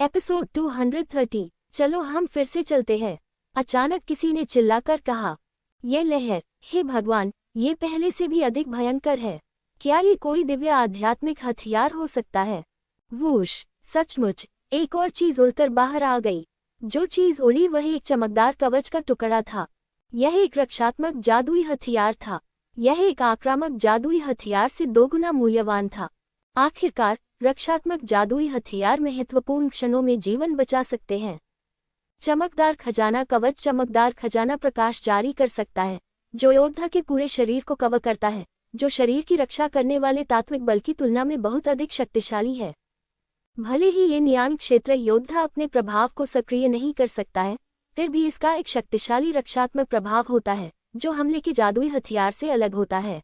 Episode 230। चलो हम फिर से चलते हैं। अचानक किसी ने चिल्लाकर कहा, ये लहर, हे भगवान, ये पहले से भी अधिक भयंकर है। क्या ये कोई दिव्य आध्यात्मिक हथियार हो सकता है? वूश! सचमुच, एक और चीज उड़कर बाहर आ गई। जो चीज उड़ी वह एक चमकदार कवच का टुकड़ा था। यह एक रक्षात्मक जादुई हथियार था। यह एक आक्रामक जादुई हथियार से दोगुना मूल्यवान था। आखिरकार, रक्षात्मक जादुई हथियार महत्वपूर्ण क्षणों में जीवन बचा सकते हैं। चमकदार खजाना कवच चमकदार खजाना प्रकाश जारी कर सकता है, जो योद्धा के पूरे शरीर को कवर करता है, जो शरीर की रक्षा करने वाले तात्विक बल की तुलना में बहुत अधिक शक्तिशाली है। भले ही ये नियान क्षेत्र योद्धा अपने प्रभाव को सक्रिय नहीं कर सकता है, फिर भी इसका एक शक्तिशाली रक्षात्मक प्रभाव होता है, जो हमले के जादुई हथियार से अलग होता है।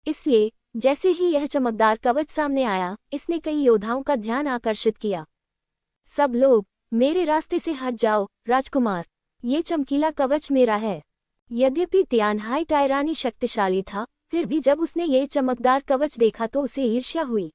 इसलिए जैसे ही यह चमकदार कवच सामने आया, इसने कई योद्धाओं का ध्यान आकर्षित किया। सब लोग, मेरे रास्ते से हट जाओ, राजकुमार। ये चमकीला कवच मेरा है। यद्यपि तियानहाई टायरानी शक्तिशाली था, फिर भी जब उसने ये चमकदार कवच देखा तो उसे ईर्ष्या हुई।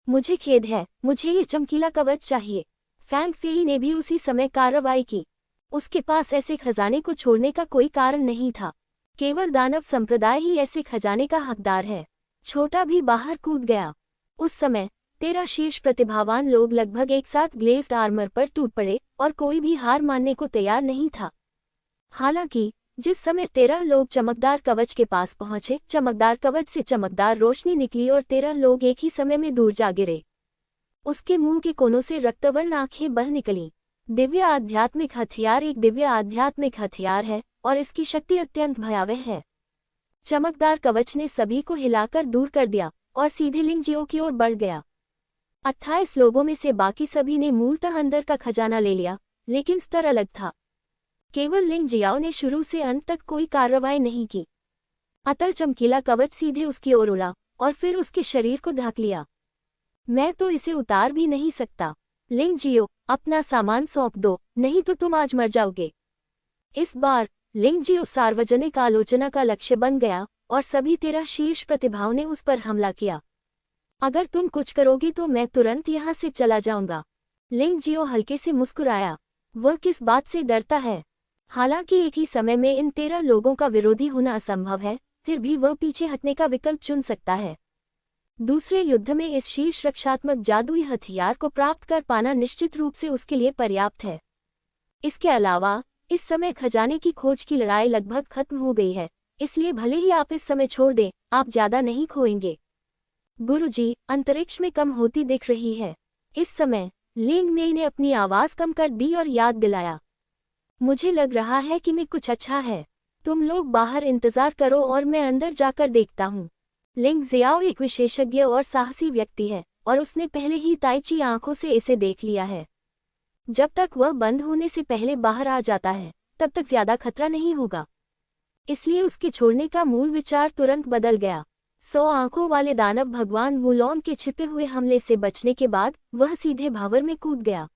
मुझे खेद है, मुझे ये चमकीला कवच चाहिए। फैंग फेई ने भी उसी समय कार्रवाई की। उसके पास ऐसे खजाने को छोड़ने का कोई कारण नहीं था। केवल दानव संप्रदाय ही ऐसे खजाने का हकदार है। छोटा भी बाहर कूद गया। उस समय 13 शीर्ष प्रतिभावान लोग लगभग एक साथ ग्लेज्ड आर्मर पर टूट पड़े और कोई भी हार मानने को तैयार नहीं था। हालांकि जिस समय 13 लोग चमकदार कवच के पास पहुंचे, चमकदार कवच से चमकदार रोशनी निकली और 13 लोग एक ही समय में दूर जा गिरे। उसके मुंह के कोनों से रक्तवर्ण आंखें बह निकलीं। दिव्य आध्यात्मिक हथियार एक दिव्य आध्यात्मिक हथियार है और इसकी शक्ति अत्यंत भयावह है। चमकदार कवच ने सभी को हिलाकर दूर कर दिया और सीधे लिंगजियो की ओर बढ़ गया। 28 लोगों में से बाकी सभी ने मूलतः अंदर का खजाना ले लिया, लेकिन स्तर अलग था। केवल लिंगजियाओ ने शुरू से अंत तक कोई कार्रवाई नहीं की। अतः चमकीला कवच सीधे उसकी ओर उड़ा और फिर उसके शरीर को ढक लिया। मैं तो इसे उतार भी नहीं सकता। लिंगजियो, अपना सामान सौंप दो, नहीं तो तुम आज मर जाओगे। इस बार लिंगजियो सार्वजनिक आलोचना का लक्ष्य बन गया और सभी 13 शीर्ष प्रतिभाओं ने उस पर हमला किया। अगर तुम कुछ करोगी तो मैं तुरंत यहाँ से चला जाऊंगा। लिंगजियो हल्के से मुस्कुराया। वह किस बात से डरता है? हालांकि एक ही समय में इन 13 लोगों का विरोधी होना असंभव है, फिर भी वह पीछे हटने का विकल्प चुन सकता है। दूसरे युद्ध में इस शीर्ष रक्षात्मक जादुई हथियार को प्राप्त कर पाना निश्चित रूप से उसके लिए पर्याप्त है। इसके अलावा इस समय खजाने की खोज की लड़ाई लगभग खत्म हो गई है, इसलिए भले ही आप इस समय छोड़ दें, आप ज्यादा नहीं खोएंगे। गुरुजी, अंतरिक्ष में कम होती दिख रही है। इस समय लिंग मेई ने अपनी आवाज कम कर दी और याद दिलाया, मुझे लग रहा है कि मैं कुछ अच्छा है। तुम लोग बाहर इंतजार करो और मैं अंदर जाकर देखता हूँ। लिंग जियाओ एक विशेषज्ञ और साहसी व्यक्ति है और उसने पहले ही ताइची आंखों से इसे देख लिया है। जब तक वह बंद होने से पहले बाहर आ जाता है, तब तक ज्यादा खतरा नहीं होगा। इसलिए उसके छोड़ने का मूल विचार तुरंत बदल गया। 100 आंखों वाले दानव भगवान वुलोंग के छिपे हुए हमले से बचने के बाद वह सीधे भंवर में कूद गया।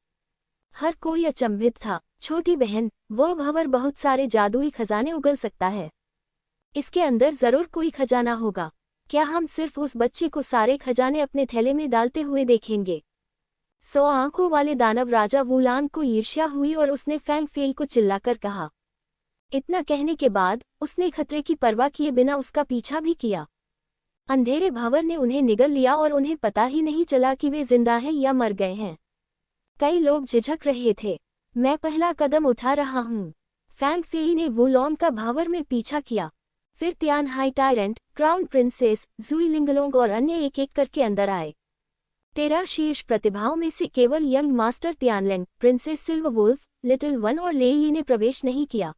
हर कोई अचंभित था। छोटी बहन, वह भंवर बहुत सारे जादुई खजाने उगल सकता है। इसके अंदर जरूर कोई खजाना होगा। क्या हम सिर्फ उस बच्चे को सारे खजाने अपने थैले में डालते हुए देखेंगे? 100 आंखों वाले दानव राजा वुलांग को ईर्ष्या हुई और उसने फैंग फेई को चिल्लाकर कहा। इतना कहने के बाद उसने खतरे की परवाह किए बिना उसका पीछा भी किया। अंधेरे भंवर ने उन्हें निगल लिया और उन्हें पता ही नहीं चला कि वे जिंदा हैं या मर गए हैं। कई लोग झिझक रहे थे। मैं पहला कदम उठा रहा हूँ। फैंग फेई ने वुलोंग का भंवर में पीछा किया। फिर तियानहाई टायरेंट, क्राउन प्रिंसेस, जुई लिंगलोंग और अन्य एक एक करके अंदर आए। 13 शीर्ष प्रतिभाओं में से केवल young master Tianleng, princess Silverwolf, little one और लेई ने प्रवेश नहीं किया।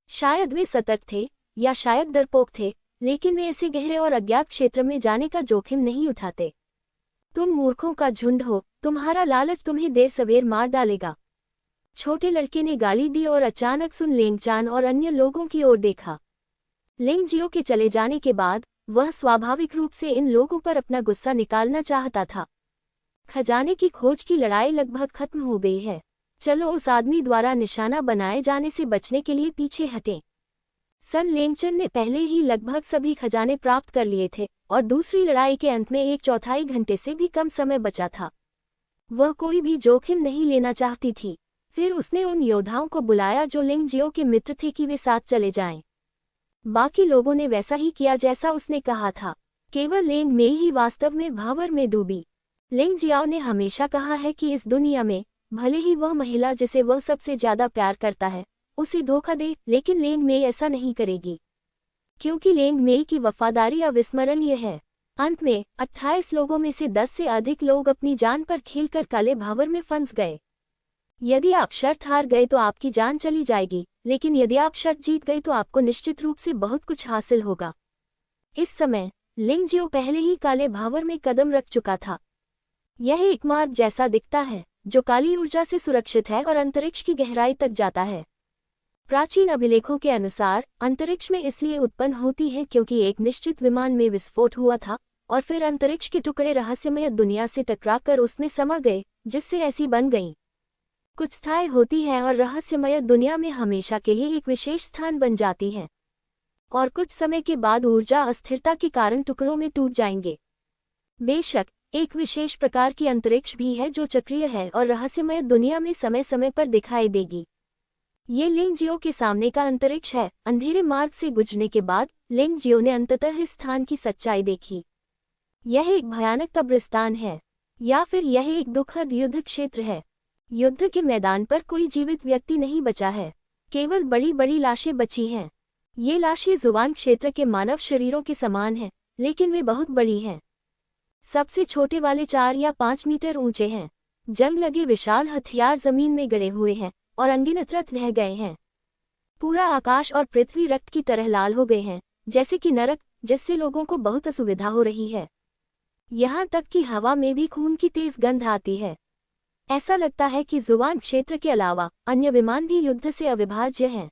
शायद वे सतर्क थे या शायद डरपोक थे, लेकिन वे ऐसे गहरे और अज्ञात क्षेत्र में जाने का जोखिम नहीं उठाते। तुम मूर्खों का झुंड हो, तुम्हारा लालच तुम्हें देर सवेर मार डालेगा। छोटे लड़के ने गाली दी और अचानक सुन लेंगचान और अन्य लोगों की ओर देखा। लिंगजियो के चले जाने के बाद वह स्वाभाविक रूप से इन लोगों पर अपना गुस्सा निकालना चाहता था। खजाने की खोज की लड़ाई लगभग खत्म हो गई है। चलो उस आदमी द्वारा निशाना बनाए जाने से बचने के लिए पीछे हटें। सन लेंगचन ने पहले ही लगभग सभी खजाने प्राप्त कर लिए थे और दूसरी लड़ाई के अंत में 1/4 घंटे से भी कम समय बचा था। वह कोई भी जोखिम नहीं लेना चाहती थी। फिर उसने उन योद्धाओं को बुलाया जो लिंग जियो के मित्र थे कि वे साथ चले जाएं। बाकी लोगों ने वैसा ही किया जैसा उसने कहा था। केवल लिंग मेई ही वास्तव में भावर में डूबी। लिंग जियाओ ने हमेशा कहा है कि इस दुनिया में भले ही वह महिला जिसे वह सबसे ज्यादा प्यार करता है उसे धोखा दे, लेकिन लिंग मेई ऐसा नहीं करेगी, क्योंकि लिंग मेई की वफादारी अविस्मरणीय है। अंत में 28 लोगों में से 10 से अधिक लोग अपनी जान पर खेलकर काले भावर में फंस गए। यदि आप शर्त हार गए तो आपकी जान चली जाएगी, लेकिन यदि आप शर्त जीत गए तो आपको निश्चित रूप से बहुत कुछ हासिल होगा। इस समय लिंग जियो पहले ही काले भावर में कदम रख चुका था। यह एक मार्ग जैसा दिखता है जो काली ऊर्जा से सुरक्षित है और अंतरिक्ष की गहराई तक जाता है। प्राचीन अभिलेखों के अनुसार अंतरिक्ष में इसलिए उत्पन्न होती है क्योंकि एक निश्चित विमान में विस्फोट हुआ था और फिर अंतरिक्ष के टुकड़े रहस्यमय दुनिया से टकराकर उसमें समा गए, जिससे ऐसी बन गईं। कुछ स्थायी होती है और रहस्यमय दुनिया में हमेशा के लिए एक विशेष स्थान बन जाती है, और कुछ समय के बाद ऊर्जा अस्थिरता के कारण टुकड़ों में टूट जाएंगे। बेशक एक विशेष प्रकार की अंतरिक्ष भी है जो चक्रीय है और रहस्यमय दुनिया में समय समय पर दिखाई देगी। ये लिंग जियो के सामने का अंतरिक्ष है। अंधेरे मार्ग से गुजरने के बाद लिंग जियो ने अंततः इस स्थान की सच्चाई देखी। यह एक भयानक कब्रिस्तान है, या फिर यह एक दुखद युद्ध क्षेत्र है। युद्ध के मैदान पर कोई जीवित व्यक्ति नहीं बचा है, केवल बड़ी बड़ी लाशें बची हैं। ये लाशें जुबान क्षेत्र के मानव शरीरों के समान हैं, लेकिन वे बहुत बड़ी हैं। सबसे छोटे वाले 4 या 5 मीटर ऊंचे हैं। जंग लगे विशाल हथियार जमीन में गड़े हुए हैं और अनगिनत रथ रह गए हैं। पूरा आकाश और पृथ्वी रक्त की तरह लाल हो गए हैं, जैसे कि नरक, जिससे लोगों को बहुत असुविधा हो रही है। यहाँ तक कि हवा में भी खून की तेज गंध आती है। ऐसा लगता है कि जुबान क्षेत्र के अलावा अन्य विमान भी युद्ध से अविभाज्य हैं।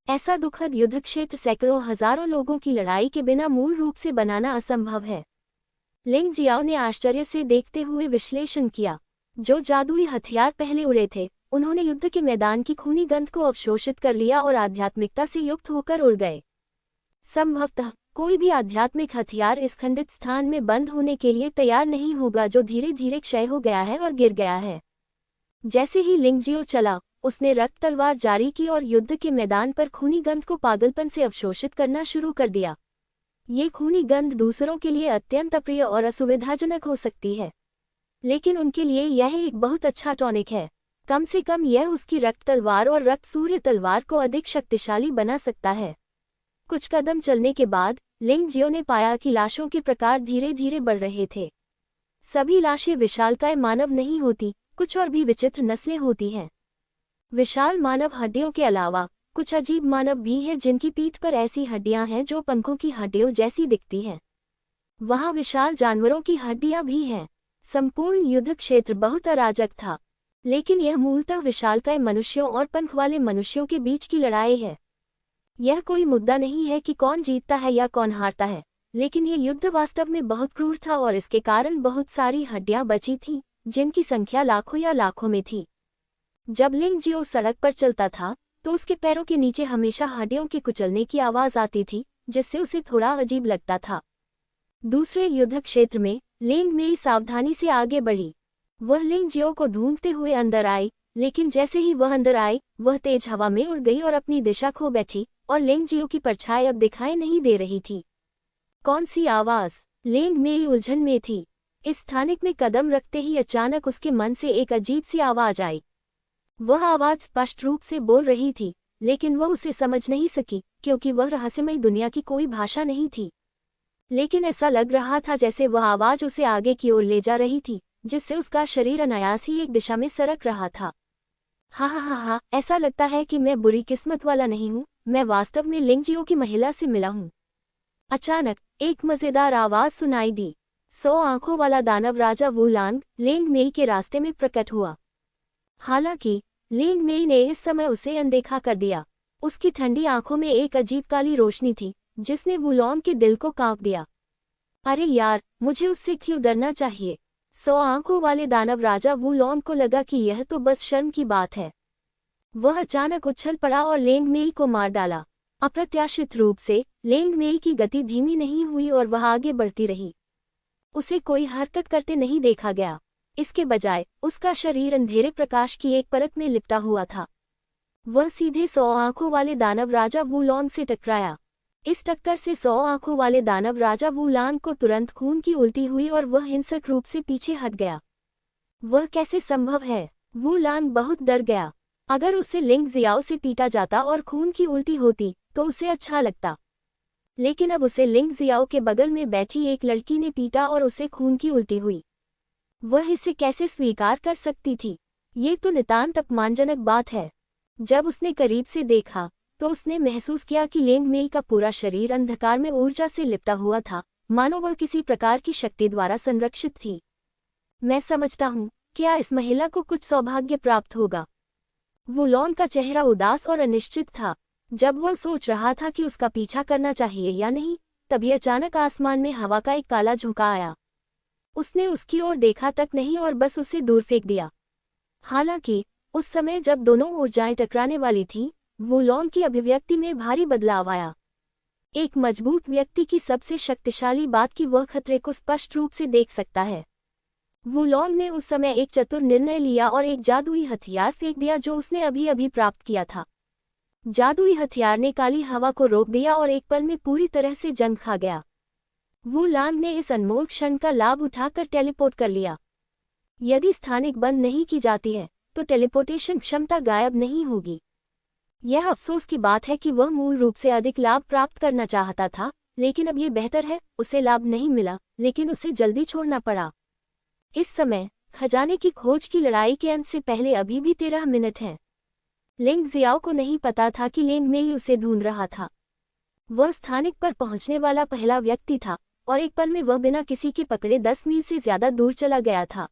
ऐसा दुखद युद्ध क्षेत्र सैकड़ों हजारों लोगों की लड़ाई के बिना मूल रूप से बनाना असंभव है। लिंग जियाओ ने आश्चर्य से देखते हुए विश्लेषण किया। जो जादुई हथियार पहले उड़े थे, उन्होंने युद्ध के मैदान की खूनी गंध को अवशोषित कर लिया और आध्यात्मिकता से युक्त होकर उड़ गए। संभवतः कोई भी आध्यात्मिक हथियार इस खंडित स्थान में बंद होने के लिए तैयार नहीं होगा जो धीरे धीरे क्षय हो गया है और गिर गया है। जैसे ही लिंग जियो चला, उसने रक्त तलवार जारी की और युद्ध के मैदान पर खूनी गंध को पागलपन से अवशोषित करना शुरू कर दिया। ये खूनी गंध दूसरों के लिए अत्यंत अप्रिय और असुविधाजनक हो सकती है, लेकिन उनके लिए यह एक बहुत अच्छा टॉनिक है। कम से कम यह उसकी रक्त तलवार और रक्त सूर्य तलवार को अधिक शक्तिशाली बना सकता है। कुछ कदम चलने के बाद लिंग जियो ने पाया कि लाशों के प्रकार धीरे धीरे बढ़ रहे थे। सभी लाशें विशालकाय मानव नहीं होती, कुछ और भी विचित्र नस्लें होती हैं। विशाल मानव हड्डियों के अलावा कुछ अजीब मानव भी हैं जिनकी पीठ पर ऐसी हड्डियां हैं जो पंखों की हड्डियों जैसी दिखती हैं। वहां विशाल जानवरों की हड्डियां भी हैं। संपूर्ण युद्ध क्षेत्र बहुत अराजक था, लेकिन यह मूलतः विशालकाय मनुष्यों और पंख वाले मनुष्यों के बीच की लड़ाई है। यह कोई मुद्दा नहीं है कि कौन जीतता है या कौन हारता है, लेकिन यह युद्ध वास्तव में बहुत क्रूर था और इसके कारण बहुत सारी हड्डियां बची थीं, जिनकी संख्या लाखों या लाखों में थी। जब लिंग जियो सड़क पर चलता था तो उसके पैरों के नीचे हमेशा हड्डियों के कुचलने की आवाज आती थी, जिससे उसे थोड़ा अजीब लगता था। दूसरे युद्ध क्षेत्र में लिंग मेई सावधानी से आगे बढ़ी। वह लिंग जियो को ढूंढते हुए अंदर आई, लेकिन जैसे ही वह अंदर आई, वह तेज हवा में उड़ गई और अपनी दिशा खो बैठी, और लिंग जियो की परछाई अब दिखाई नहीं दे रही थी। कौन सी आवाज? लिंग मेई उलझन में थी। इस स्थानिक में कदम रखते ही अचानक उसके मन से एक अजीब सी आवाज आई। वह आवाज स्पष्ट रूप से बोल रही थी, लेकिन वह उसे समझ नहीं सकी क्योंकि वह रहस्यमय दुनिया की कोई भाषा नहीं थी। लेकिन ऐसा लग रहा था जैसे वह आवाज उसे आगे की ओर ले जा रही थी, जिससे उसका शरीर अनायास ही एक दिशा में सरक रहा था। हा, ऐसा लगता है कि मैं बुरी किस्मत वाला नहीं हूँ, मैं वास्तव में लिंग जियो की महिला से मिला हूँ। अचानक एक मजेदार आवाज सुनाई दी। 100 आंखों वाला दानव राजा वुलांग लिंग मेई के रास्ते में प्रकट हुआ। हालांकि लिंग मेई ने इस समय उसे अनदेखा कर दिया। उसकी ठंडी आंखों में एक अजीब काली रोशनी थी, जिसने वुलॉन्ग के दिल को कांप दिया। अरे यार, मुझे उससे क्यों डरना चाहिए? 100 आंखों वाले दानव राजा वुलॉन्ग को लगा कि यह तो बस शर्म की बात है। वह अचानक उछल पड़ा और लिंग मेई को मार डाला। अप्रत्याशित रूप से लिंग मेई की गति धीमी नहीं हुई और वह आगे बढ़ती रही। उसे कोई हरकत करते नहीं देखा गया। इसके बजाय उसका शरीर अंधेरे प्रकाश की एक परत में लिपटा हुआ था। वह सीधे 100 आंखों वाले दानव राजा वुलॉन से टकराया। इस टक्कर से 100 आंखों वाले दानव राजा वुलॉन को तुरंत खून की उल्टी हुई और वह हिंसक रूप से पीछे हट गया। वह कैसे संभव है? वुलॉन बहुत डर गया। अगर उसे लिंग जियाओ से पीटा जाता और खून की उल्टी होती तो उसे अच्छा लगता, लेकिन अब उसे लिंग जियाओ के बगल में बैठी एक लड़की ने पीटा और उसे खून की उल्टी हुई। वह इसे कैसे स्वीकार कर सकती थी? ये तो नितांत अपमानजनक बात है। जब उसने करीब से देखा तो उसने महसूस किया कि लिंग मेई का पूरा शरीर अंधकार में ऊर्जा से लिपटा हुआ था, मानो वह किसी प्रकार की शक्ति द्वारा संरक्षित थी। मैं समझता हूँ, क्या इस महिला को कुछ सौभाग्य प्राप्त होगा? वुलॉन का चेहरा उदास और अनिश्चित था। जब वह सोच रहा था कि उसका पीछा करना चाहिए या नहीं, तभी अचानक आसमान में हवा का एक काला झोंका आया। उसने उसकी ओर देखा तक नहीं और बस उसे दूर फेंक दिया। हालांकि उस समय जब दोनों ऊर्जाएं टकराने वाली थीं, वुलॉन की अभिव्यक्ति में भारी बदलाव आया। एक मजबूत व्यक्ति की सबसे शक्तिशाली बात कि वह खतरे को स्पष्ट रूप से देख सकता है। वुलॉन ने उस समय एक चतुर निर्णय लिया और एक जादुई हथियार फेंक दिया जो उसने अभी अभी प्राप्त किया था। जादुई हथियार ने काली हवा को रोक दिया और एक पल में पूरी तरह से जंग खा गया। वुलॉन ने इस अनमोल क्षण का लाभ उठाकर टेलीपोर्ट कर लिया। यदि स्थानिक बंद नहीं की जाती है तो टेलीपोर्टेशन क्षमता गायब नहीं होगी। यह अफसोस की बात है कि वह मूल रूप से अधिक लाभ प्राप्त करना चाहता था, लेकिन अब ये बेहतर है, उसे लाभ नहीं मिला, लेकिन उसे जल्दी छोड़ना पड़ा। इस समय खजाने की खोज की लड़ाई के अंत से पहले अभी भी 13 मिनट हैं। लिंग जियाओ को नहीं पता था कि लिंग मेई उसे ढूंढ रहा था। वह स्थानिक पर पहुंचने वाला पहला व्यक्ति था और एक पल में वह बिना किसी के पकड़े 10 मील से ज्यादा दूर चला गया था।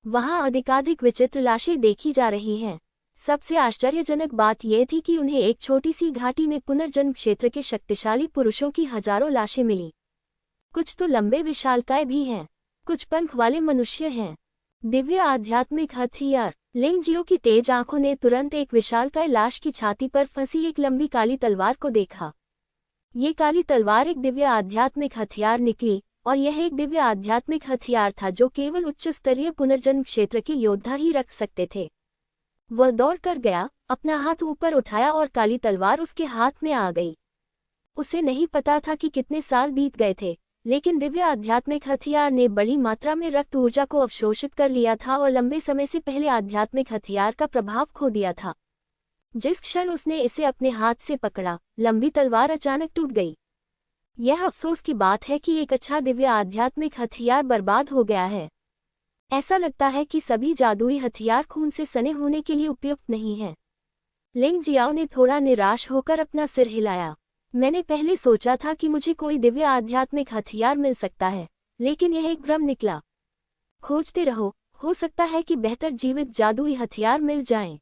वहां अधिकाधिक विचित्र लाशें देखी जा रही हैं। सबसे आश्चर्यजनक बात यह थी कि उन्हें एक छोटी सी घाटी में पुनर्जन्म क्षेत्र के शक्तिशाली पुरुषों की हजारों लाशें मिली। कुछ तो लंबे विशालकाय भी हैं, कुछ पंख वाले मनुष्य हैं। दिव्य आध्यात्मिक हथियार। लिंग जियो की तेज आंखों ने तुरंत एक विशालकाय लाश की छाती पर फंसी एक लंबी काली तलवार को देखा। ये काली तलवार एक दिव्य आध्यात्मिक हथियार निकली और यह एक दिव्य आध्यात्मिक हथियार था जो केवल उच्च स्तरीय पुनर्जन्म क्षेत्र के योद्धा ही रख सकते थे। वह दौड़ कर गया, अपना हाथ ऊपर उठाया और काली तलवार उसके हाथ में आ गई। उसे नहीं पता था कि कितने साल बीत गए थे, लेकिन दिव्य आध्यात्मिक हथियार ने बड़ी मात्रा में रक्त ऊर्जा को अवशोषित कर लिया था और लंबे समय से पहले आध्यात्मिक हथियार का प्रभाव खो दिया था। जिस क्षण उसने इसे अपने हाथ से पकड़ा, लंबी तलवार अचानक टूट गई। यह अफसोस की बात है कि एक अच्छा दिव्य आध्यात्मिक हथियार बर्बाद हो गया है। ऐसा लगता है कि सभी जादुई हथियार खून से सने होने के लिए उपयुक्त नहीं हैं। लिंग जियाओ ने थोड़ा निराश होकर अपना सिर हिलाया। मैंने पहले सोचा था कि मुझे कोई दिव्य आध्यात्मिक हथियार मिल सकता है, लेकिन यह एक भ्रम निकला। खोजते रहो, हो सकता है कि बेहतर जीवित जादुई हथियार मिल जाएं।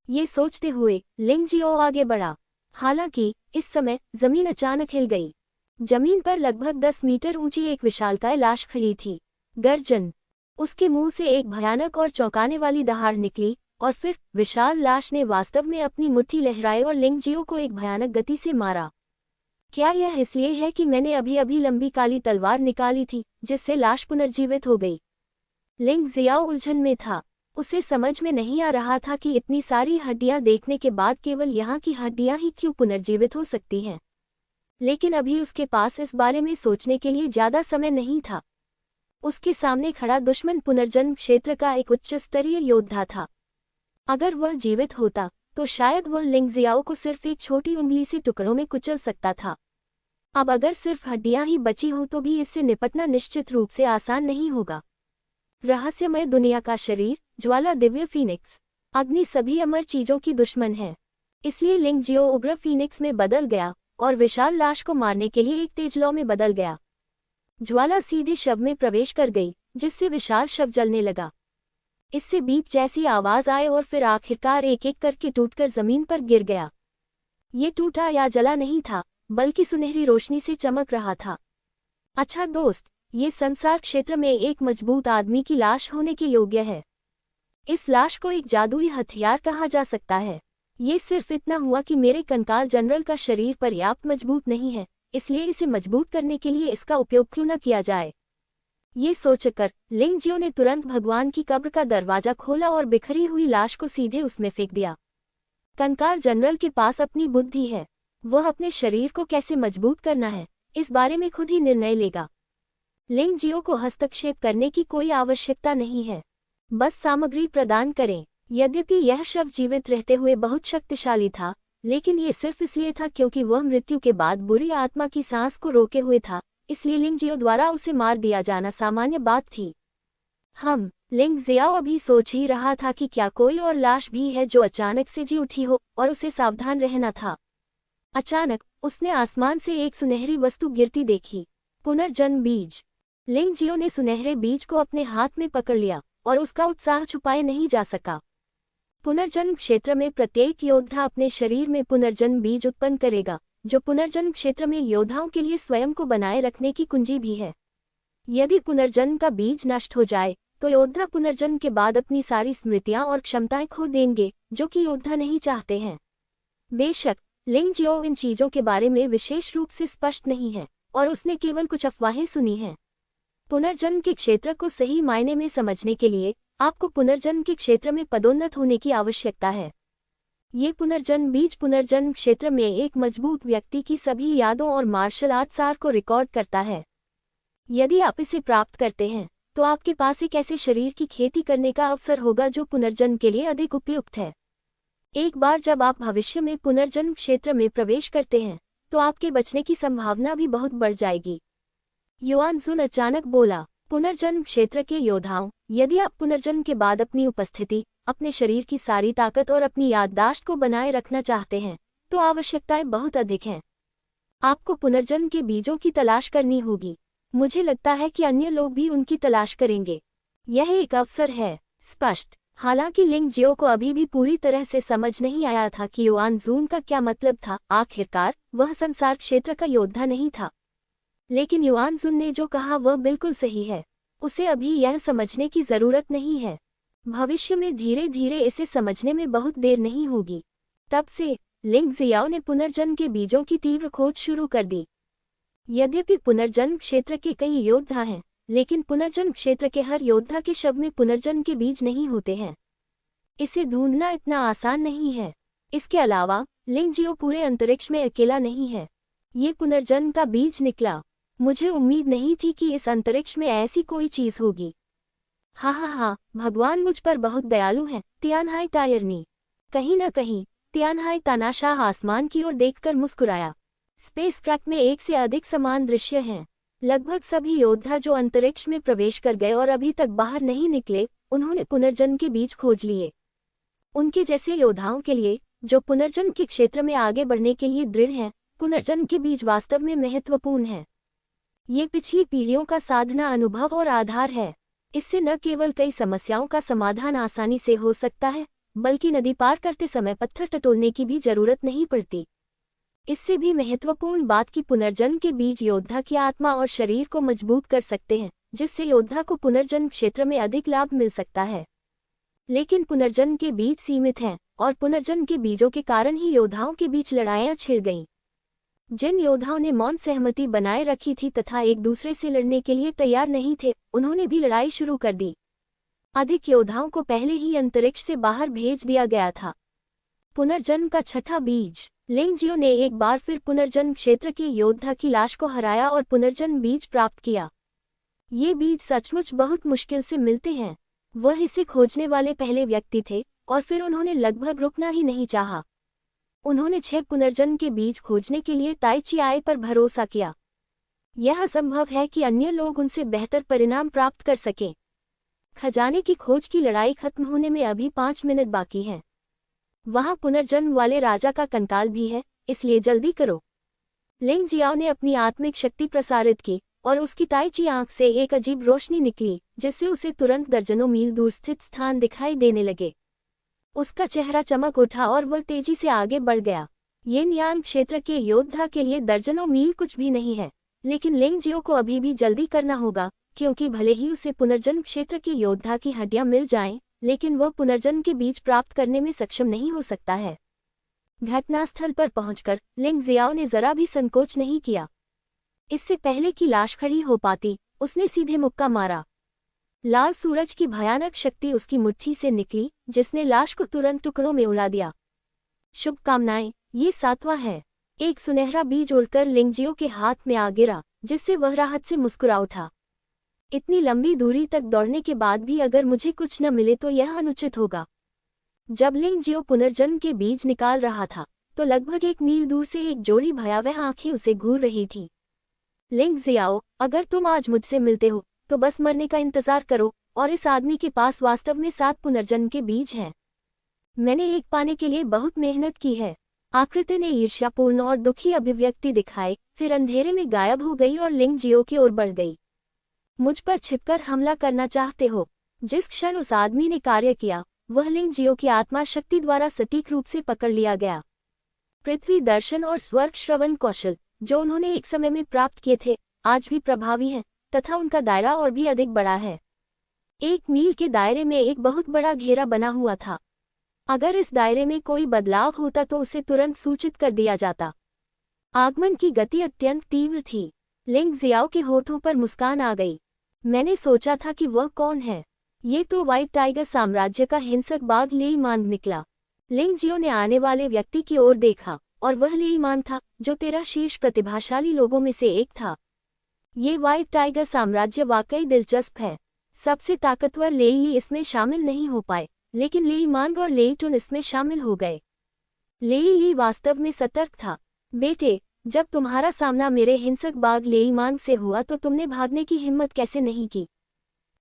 ये सोचते हुए लिंग जियाओ आगे बढ़ा। हालांकि इस समय जमीन अचानक हिल गई। जमीन पर लगभग 10 मीटर ऊंची एक विशालकाय लाश खड़ी थी। गर्जन। उसके मुंह से एक भयानक और चौंकाने वाली दहाड़ निकली और फिर विशाल लाश ने वास्तव में अपनी मुट्ठी लहराई और लिंग जियो को एक भयानक गति से मारा। क्या यह इसलिए है कि मैंने अभी अभी लंबी काली तलवार निकाली थी जिससे लाश पुनर्जीवित हो गई? लिंग जियाओ उलझन में था। उसे समझ में नहीं आ रहा था कि इतनी सारी हड्डियां देखने के बाद केवल यहाँ की हड्डियां ही क्यों पुनर्जीवित हो सकती हैं। लेकिन अभी उसके पास इस बारे में सोचने के लिए ज्यादा समय नहीं था। उसके सामने खड़ा दुश्मन पुनर्जन्म क्षेत्र का एक उच्च स्तरीय योद्धा था। अगर वह जीवित होता तो शायद वह लिंग जियाओ को सिर्फ एक छोटी उंगली से टुकड़ों में कुचल सकता था। अब अगर सिर्फ हड्डियां ही बची हों तो भी इससे निपटना निश्चित रूप से आसान नहीं होगा। रहस्यमय दुनिया का शरीर, ज्वाला दिव्य फीनिक्स। अग्नि सभी अमर चीजों की दुश्मन है। इसलिए लिंग जियो उग्र फीनिक्स में बदल गया और विशाल लाश को मारने के लिए एक तेज लौ में बदल गया। ज्वाला सीधे शव में प्रवेश कर गई, जिससे विशाल शव जलने लगा। इससे बीप जैसी आवाज आए और फिर आखिरकार एक एक करके टूटकर जमीन पर गिर गया। ये टूटा या जला नहीं था, बल्कि सुनहरी रोशनी से चमक रहा था। अच्छा दोस्त, ये संसार क्षेत्र में एक मजबूत आदमी की लाश होने के योग्य है। इस लाश को एक जादुई हथियार कहा जा सकता है। ये सिर्फ इतना हुआ कि मेरे कंकाल जनरल का शरीर पर्याप्त मजबूत नहीं है, इसलिए इसे मजबूत करने के लिए इसका उपयोग क्यों न किया जाए। ये सोचकर लिंग जियो ने तुरंत भगवान की कब्र का दरवाजा खोला और बिखरी हुई लाश को सीधे उसमें फेंक दिया। कंकाल जनरल के पास अपनी बुद्धि है, वह अपने शरीर को कैसे मजबूत करना है इस बारे में खुद ही निर्णय लेगा। लिंग जियो को हस्तक्षेप करने की कोई आवश्यकता नहीं है, बस सामग्री प्रदान करें। यद्यपि यह शव जीवित रहते हुए बहुत शक्तिशाली था, लेकिन ये सिर्फ इसलिए था क्योंकि वह मृत्यु के बाद बुरी आत्मा की सांस को रोके हुए था, इसलिए लिंग जियो द्वारा उसे मार दिया जाना सामान्य बात थी। लिंग जियाओ अभी सोच ही रहा था कि क्या कोई और लाश भी है जो अचानक से जी उठी हो और उसे सावधान रहना था। अचानक उसने आसमान से एक सुनहरी वस्तु गिरती देखी, पुनर्जन्म बीज। लिंग जियो ने सुनहरे बीज को अपने हाथ में पकड़ लिया और उसका उत्साह छुपाए नहीं जा सका। पुनर्जन्म क्षेत्र में प्रत्येक योद्धा अपने शरीर में पुनर्जन्म बीज उत्पन्न करेगा, जो पुनर्जन्म क्षेत्र में योद्धाओं के लिए स्वयं को बनाए रखने की कुंजी भी है। यदि पुनर्जन्म का बीज नष्ट हो जाए तो योद्धा पुनर्जन्म के बाद अपनी सारी स्मृतियां और क्षमताएं खो देंगे, जो कि योद्धा नहीं चाहते हैं। बेशक लिंग जियो इन चीजों के बारे में विशेष रूप से स्पष्ट नहीं है और उसने केवल कुछ अफवाहें सुनी हैं। पुनर्जन्म के क्षेत्र को सही मायने में समझने के लिए आपको पुनर्जन्म के क्षेत्र में पदोन्नत होने की आवश्यकता है। ये पुनर्जन्म बीज पुनर्जन्म क्षेत्र में एक मजबूत व्यक्ति की सभी यादों और मार्शल आर्ट सार को रिकॉर्ड करता है। यदि आप इसे प्राप्त करते हैं तो आपके पास एक ऐसे शरीर की खेती करने का अवसर होगा जो पुनर्जन्म के लिए अधिक उपयुक्त है। एक बार जब आप भविष्य में पुनर्जन्म क्षेत्र में प्रवेश करते हैं तो आपके बचने की संभावना भी बहुत बढ़ जाएगी। युआन जुन अचानक बोला, पुनर्जन्म क्षेत्र के योद्धाओं, यदि आप पुनर्जन्म के बाद अपनी उपस्थिति, अपने शरीर की सारी ताकत और अपनी याददाश्त को बनाए रखना चाहते हैं तो आवश्यकताएं बहुत अधिक हैं। आपको पुनर्जन्म के बीजों की तलाश करनी होगी। मुझे लगता है कि अन्य लोग भी उनकी तलाश करेंगे। यह एक अवसर है। स्पष्ट। हालांकि लिंग जियो को अभी भी पूरी तरह से समझ नहीं आया था कि युआन जून का क्या मतलब था। आखिरकार वह संसार क्षेत्र का योद्धा नहीं था, लेकिन युआन जुन ने जो कहा वह बिल्कुल सही है। उसे अभी यह समझने की जरूरत नहीं है, भविष्य में धीरे धीरे इसे समझने में बहुत देर नहीं होगी। तब से लिंग जियाओ ने पुनर्जन्म के बीजों की तीव्र खोज शुरू कर दी। यद्यपि पुनर्जन्म क्षेत्र के कई योद्धा हैं, लेकिन पुनर्जन्म क्षेत्र के हर योद्धा के शव में पुनर्जन्म के बीज नहीं होते हैं। इसे ढूंढना इतना आसान नहीं है। इसके अलावा लिंग जियो पूरे अंतरिक्ष में अकेला नहीं है। ये पुनर्जन्म का बीज निकला। मुझे उम्मीद नहीं थी कि इस अंतरिक्ष में ऐसी कोई चीज होगी। हाँ, भगवान मुझ पर बहुत दयालु हैं। तियानहाई टायरनी। कहीं न कहीं तियानहाई तानाशाह आसमान की ओर देखकर मुस्कुराया। स्पेस ट्रैक में एक से अधिक समान दृश्य हैं। लगभग सभी योद्धा जो अंतरिक्ष में प्रवेश कर गए और अभी तक बाहर नहीं निकले, उन्होंने पुनर्जन्म के बीज खोज लिए। उनके जैसे योद्धाओं के लिए जो पुनर्जन्म के क्षेत्र में आगे बढ़ने के लिए दृढ़ हैं, पुनर्जन्म के बीज वास्तव में महत्वपूर्ण हैं। ये पिछली पीढ़ियों का साधना अनुभव और आधार है। इससे न केवल कई समस्याओं का समाधान आसानी से हो सकता है, बल्कि नदी पार करते समय पत्थर टटोलने की भी जरूरत नहीं पड़ती। इससे भी महत्वपूर्ण बात कि पुनर्जन्म के बीज योद्धा की आत्मा और शरीर को मजबूत कर सकते हैं, जिससे योद्धा को पुनर्जन्म क्षेत्र में अधिक लाभ मिल सकता है। लेकिन पुनर्जन्म के बीज सीमित हैं और पुनर्जन्म के बीजों के कारण ही योद्धाओं के बीच लड़ाइयां छिड़ गईं। जिन योद्धाओं ने मौन सहमति बनाए रखी थी तथा एक दूसरे से लड़ने के लिए तैयार नहीं थे, उन्होंने भी लड़ाई शुरू कर दी। अधिक योद्धाओं को पहले ही अंतरिक्ष से बाहर भेज दिया गया था। पुनर्जन्म का छठा बीज। लिंग जियो ने एक बार फिर पुनर्जन्म क्षेत्र के योद्धा की लाश को हराया और पुनर्जन्म बीज प्राप्त किया। ये बीज सचमुच बहुत मुश्किल से मिलते हैं। वह इसे खोजने वाले पहले व्यक्ति थे और फिर उन्होंने लगभग रुकना ही नहीं चाहा। उन्होंने 6 पुनर्जन्म के बीज खोजने के लिए ताई ची आई पर भरोसा किया। यह असंभव है कि अन्य लोग उनसे बेहतर परिणाम प्राप्त कर सकें। खजाने की खोज की लड़ाई खत्म होने में अभी 5 मिनट बाकी हैं। वहां पुनर्जन्म वाले राजा का कंकाल भी है, इसलिए जल्दी करो। लिंग जियाओ ने अपनी आत्मिक शक्ति प्रसारित की और उसकी ताई ची आंख से एक अजीब रोशनी निकली, जिससे उसे तुरंत दर्जनों मील दूर स्थित स्थान दिखाई देने लगे। उसका चेहरा चमक उठा और वह तेजी से आगे बढ़ गया। येन यान क्षेत्र के योद्धा के लिए दर्जनों मील कुछ भी नहीं है, लेकिन लिंग जियो को अभी भी जल्दी करना होगा, क्योंकि भले ही उसे पुनर्जन्म क्षेत्र के योद्धा की हड्डियां मिल जाएं, लेकिन वह पुनर्जन्म के बीज प्राप्त करने में सक्षम नहीं हो सकता है। घटनास्थल पर पहुंचकर लिंग जियाओ ने जरा भी संकोच नहीं किया। इससे पहले कि लाश खड़ी हो पाती, उसने सीधे मुक्का मारा। लाल सूरज की भयानक शक्ति उसकी मुट्ठी से निकली, जिसने लाश को तुरंत टुकड़ों में उड़ा दिया। शुभकामनाएं, ये 7वां है। एक सुनहरा बीज उड़कर लिंगजियो के हाथ में आ गिरा, जिससे वह राहत से मुस्कुरा उठा। इतनी लंबी दूरी तक दौड़ने के बाद भी अगर मुझे कुछ न मिले तो यह अनुचित होगा। जब लिंगजियो पुनर्जन्म के बीज निकाल रहा था तो लगभग 1 मील दूर से एक जोड़ी भयावह आंखें उसे घूर रही थी। लिंगजियाओ, अगर तुम आज मुझसे मिलते हो तो बस मरने का इंतजार करो, और इस आदमी के पास वास्तव में 7 पुनर्जन्म के बीज हैं। मैंने एक पाने के लिए बहुत मेहनत की है। आकृति ने ईर्ष्यापूर्ण और दुखी अभिव्यक्ति दिखाई, फिर अंधेरे में गायब हो गई और लिंगजियो की ओर बढ़ गई। मुझ पर छिपकर हमला करना चाहते हो? जिस क्षण उस आदमी ने कार्य किया, वह लिंगजियो की आत्मा शक्ति द्वारा सटीक रूप से पकड़ लिया गया। पृथ्वी दर्शन और स्वर्ग श्रवण कौशल, जो उन्होंने एक समय में प्राप्त किए थे, आज भी प्रभावी हैं, तथा उनका दायरा और भी अधिक बड़ा है। 1 मील के दायरे में एक बहुत बड़ा घेरा बना हुआ था। अगर इस दायरे में कोई बदलाव होता तो उसे तुरंत सूचित कर दिया जाता। आगमन की गति अत्यंत तीव्र थी। लिंगजियाओ के होठों पर मुस्कान आ गई। मैंने सोचा था कि वह कौन है। ये तो व्हाइट टाइगर साम्राज्य का हिंसक बाघ लेईमान निकला। लिंगजियो ने आने वाले व्यक्ति की ओर देखा, और वह लेईमान था, जो 13 शीर्ष प्रतिभाशाली लोगों में से एक था। ये व्हाइट टाइगर साम्राज्य वाकई दिलचस्प है। सबसे ताकतवर लेई इसमें शामिल नहीं हो पाए, लेकिन लेईमांग और लेईटुन इसमें शामिल हो गए। लेई वास्तव में सतर्क था। बेटे, जब तुम्हारा सामना मेरे हिंसक बाघ लेईमांग से हुआ तो तुमने भागने की हिम्मत कैसे नहीं की?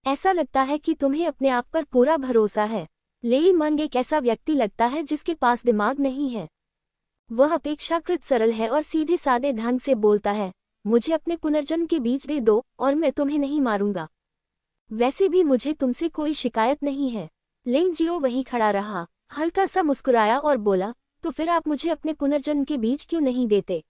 ऐसा लगता है कि तुम्हें अपने आप पर पूरा भरोसा है। लेईमांग एक ऐसा व्यक्ति लगता है जिसके पास दिमाग नहीं है। वह अपेक्षाकृत सरल है और सीधे सादे ढंग से बोलता है, मुझे अपने पुनर्जन्म के बीज दे दो और मैं तुम्हें नहीं मारूंगा। वैसे भी मुझे तुमसे कोई शिकायत नहीं है। लिंगजियो वहीं खड़ा रहा, हल्का सा मुस्कुराया और बोला, तो फिर आप मुझे अपने पुनर्जन्म के बीज क्यों नहीं देते?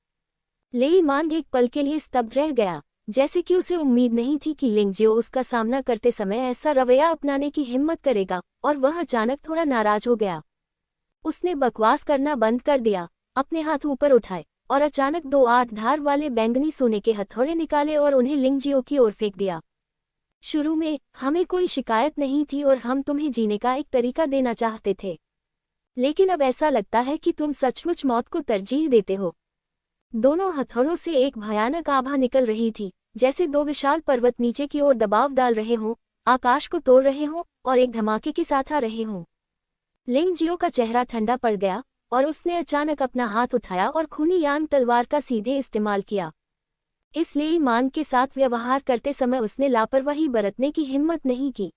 लेईमांग एक पल के लिए स्तब्ध रह गया, जैसे कि उसे उम्मीद नहीं थी कि लिंगजियो उसका सामना करते समय ऐसा रवैया अपनाने की हिम्मत करेगा, और वह अचानक थोड़ा नाराज हो गया। उसने बकवास करना बंद कर दिया, अपने हाथ ऊपर उठाए और अचानक 2 8 धार वाले बैंगनी सोने के हथौड़े निकाले और उन्हें लिंगजियो की ओर फेंक दिया। शुरू में हमें कोई शिकायत नहीं थी और हम तुम्हें जीने का एक तरीका देना चाहते थे, लेकिन अब ऐसा लगता है कि तुम सचमुच मौत को तरजीह देते हो। दोनों हथौड़ों से एक भयानक आभा निकल रही थी, जैसे 2 विशाल पर्वत नीचे की ओर दबाव डाल रहे हों, आकाश को तोड़ रहे हों और एक धमाके के साथ आ रहे हों। लिंगजियो का चेहरा ठंडा पड़ गया और उसने अचानक अपना हाथ उठाया और खूनी यांग तलवार का सीधे इस्तेमाल किया। इस लेईमांग के साथ व्यवहार करते समय उसने लापरवाही बरतने की हिम्मत नहीं की।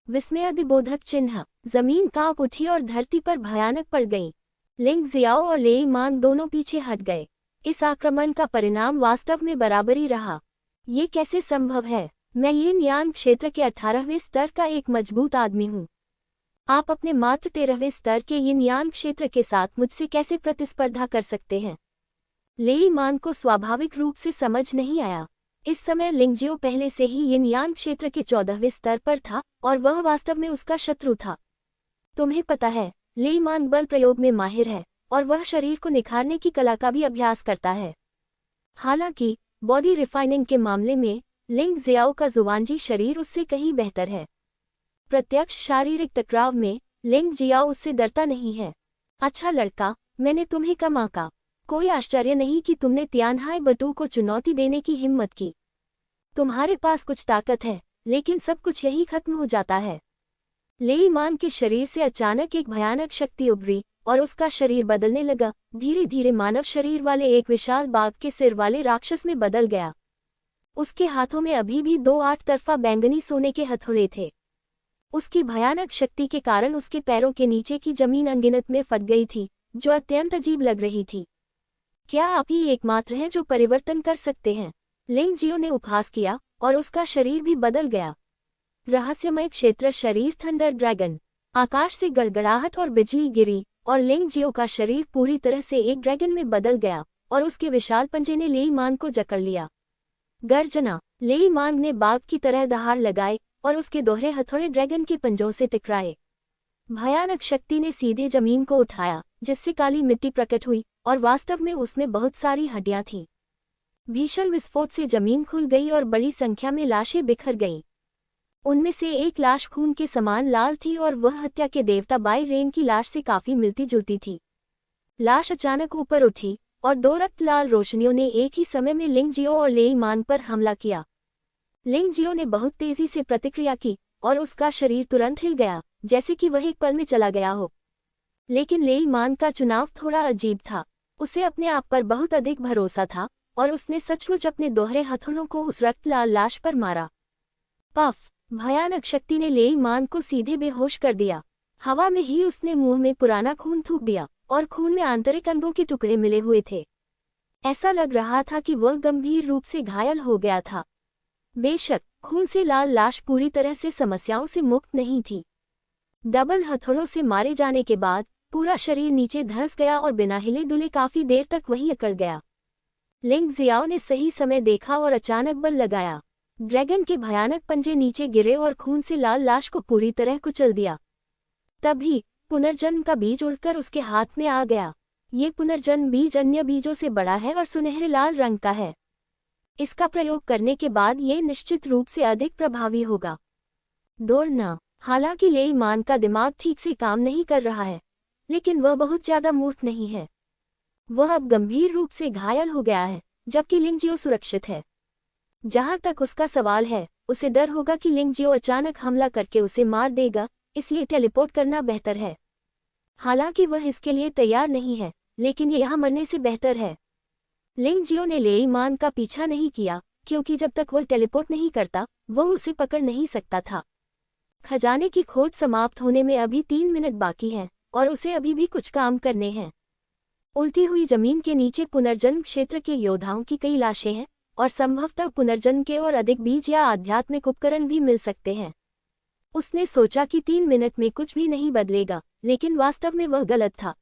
विस्मयादिबोधक चिन्ह, जमीन कांप उठी और धरती पर भयानक पड़ गई। लिंगजियाओ और लेईमांग दोनों पीछे हट गए। इस आक्रमण का परिणाम वास्तव में बराबरी रहा। ये कैसे संभव है? मैं यिन यांग क्षेत्र के 18वें स्तर का एक मजबूत आदमी हूँ। आप अपने मात्र 13वें स्तर के यिन यांग क्षेत्र के साथ मुझसे कैसे प्रतिस्पर्धा कर सकते हैं? लेईमांग को स्वाभाविक रूप से समझ नहीं आया। इस समय लिंगजियो पहले से ही यिन यांग क्षेत्र के 14वें स्तर पर था और वह वास्तव में उसका शत्रु था। तुम्हें पता है, लेईमांग बल प्रयोग में माहिर है और वह शरीर को निखारने की कला का भी अभ्यास करता है। हालांकि बॉडी रिफाइनिंग के मामले में लिंगजियाओ का जुवानजी शरीर उससे कहीं बेहतर है। प्रत्यक्ष शारीरिक टकराव में लिंगजियाओ उससे डरता नहीं है। अच्छा लड़का, मैंने तुम्हें कम आंका। कोई आश्चर्य नहीं कि तुमने तियानहाई बटू को चुनौती देने की हिम्मत की। तुम्हारे पास कुछ ताकत है, लेकिन सब कुछ यही खत्म हो जाता है। लेईमांग के शरीर से अचानक एक भयानक शक्ति उभरी और उसका शरीर बदलने लगा, धीरे धीरे मानव शरीर वाले एक विशाल बाघ के सिर वाले राक्षस में बदल गया। उसके हाथों में अभी भी 2 8 तरफा बैंगनी सोने के हथौड़े थे। उसकी भयानक शक्ति के कारण उसके पैरों के नीचे की जमीन अनगिनत में फट गई थी, जो अत्यंत अजीब लग रही थी। क्या आप ही एकमात्र हैं जो परिवर्तन कर सकते हैं? लिंगजियो ने उपहास किया और उसका शरीर भी बदल गया। रहस्यमय क्षेत्र शरीर थंडर ड्रैगन। आकाश से गड़गड़ाहट और बिजली गिरी और लिंगजियो का शरीर पूरी तरह से एक ड्रैगन में बदल गया और उसके विशाल पंजे ने लेईमांग को जकड़ लिया। गर्जना। लेईमांग ने बाघ की तरह दहाड़ लगाए और उसके दोहरे हथौड़े ड्रैगन के पंजों से टकराए। भयानक शक्ति ने सीधे जमीन को उठाया, जिससे काली मिट्टी प्रकट हुई और वास्तव में उसमें बहुत सारी हड्डियां थीं। भीषण विस्फोट से जमीन खुल गई और बड़ी संख्या में लाशें बिखर गईं। उनमें से एक लाश खून के समान लाल थी और वह हत्या के देवता बाई रेन की लाश से काफी मिलती जुलती थी। लाश अचानक ऊपर उठी और दो रक्त लाल रोशनियों ने एक ही समय में लिंग जियो और लेई मान पर हमला किया। लिंग जियो ने बहुत तेजी से प्रतिक्रिया की और उसका शरीर तुरंत हिल गया, जैसे कि वह एक पल में चला गया हो। लेकिन लेई मान का चुनाव थोड़ा अजीब था। उसे अपने आप पर बहुत अधिक भरोसा था और उसने सचमुच अपने दोहरे हथौड़ों को उस रक्त लाल लाश पर मारा। पफ! भयानक शक्ति ने लेई मान को सीधे बेहोश कर दिया। हवा में ही उसने मुंह में पुराना खून थूक दिया और खून में आंतरिक अंगों के टुकड़े मिले हुए थे। ऐसा लग रहा था कि वह गंभीर रूप से घायल हो गया था। बेशक खून से लाल लाश पूरी तरह से समस्याओं से मुक्त नहीं थी। डबल हथौड़ों से मारे जाने के बाद पूरा शरीर नीचे धंस गया और बिना हिले डुले काफी देर तक वहीं अकड़ गया। लिंग जियाओ ने सही समय देखा और अचानक बल लगाया। ड्रैगन के भयानक पंजे नीचे गिरे और खून से लाल लाश को पूरी तरह कुचल दिया। तभी पुनर्जन्म का बीज उड़कर उसके हाथ में आ गया। ये पुनर्जन्म बीज अन्य बीजों से बड़ा है और सुनहरे लाल रंग का है। इसका प्रयोग करने के बाद ये निश्चित रूप से अधिक प्रभावी होगा। दौड़ना। हालांकि लेई मान का दिमाग ठीक से काम नहीं कर रहा है, लेकिन वह बहुत ज्यादा मूर्ख नहीं है। वह अब गंभीर रूप से घायल हो गया है, जबकि लिंग जियो सुरक्षित है। जहां तक उसका सवाल है, उसे डर होगा कि लिंग जियो अचानक हमला करके उसे मार देगा, इसलिए टेलीपोर्ट करना बेहतर है। हालांकि वह इसके लिए तैयार नहीं है, लेकिन ये यहाँ मरने से बेहतर है। लिंग जियो ने लेई मान का पीछा नहीं किया, क्योंकि जब तक वह टेलीपोर्ट नहीं करता, वह उसे पकड़ नहीं सकता था। खजाने की खोज समाप्त होने में अभी 3 मिनट बाकी हैं, और उसे अभी भी कुछ काम करने हैं। उल्टी हुई जमीन के नीचे पुनर्जन्म क्षेत्र के योद्धाओं की कई लाशें हैं, और संभवतः पुनर्जन्म के और अधिक बीज या आध्यात्मिक उपकरण भी मिल सकते हैं। उसने सोचा कि 3 मिनट में कुछ भी नहीं बदलेगा, लेकिन वास्तव में वह गलत था,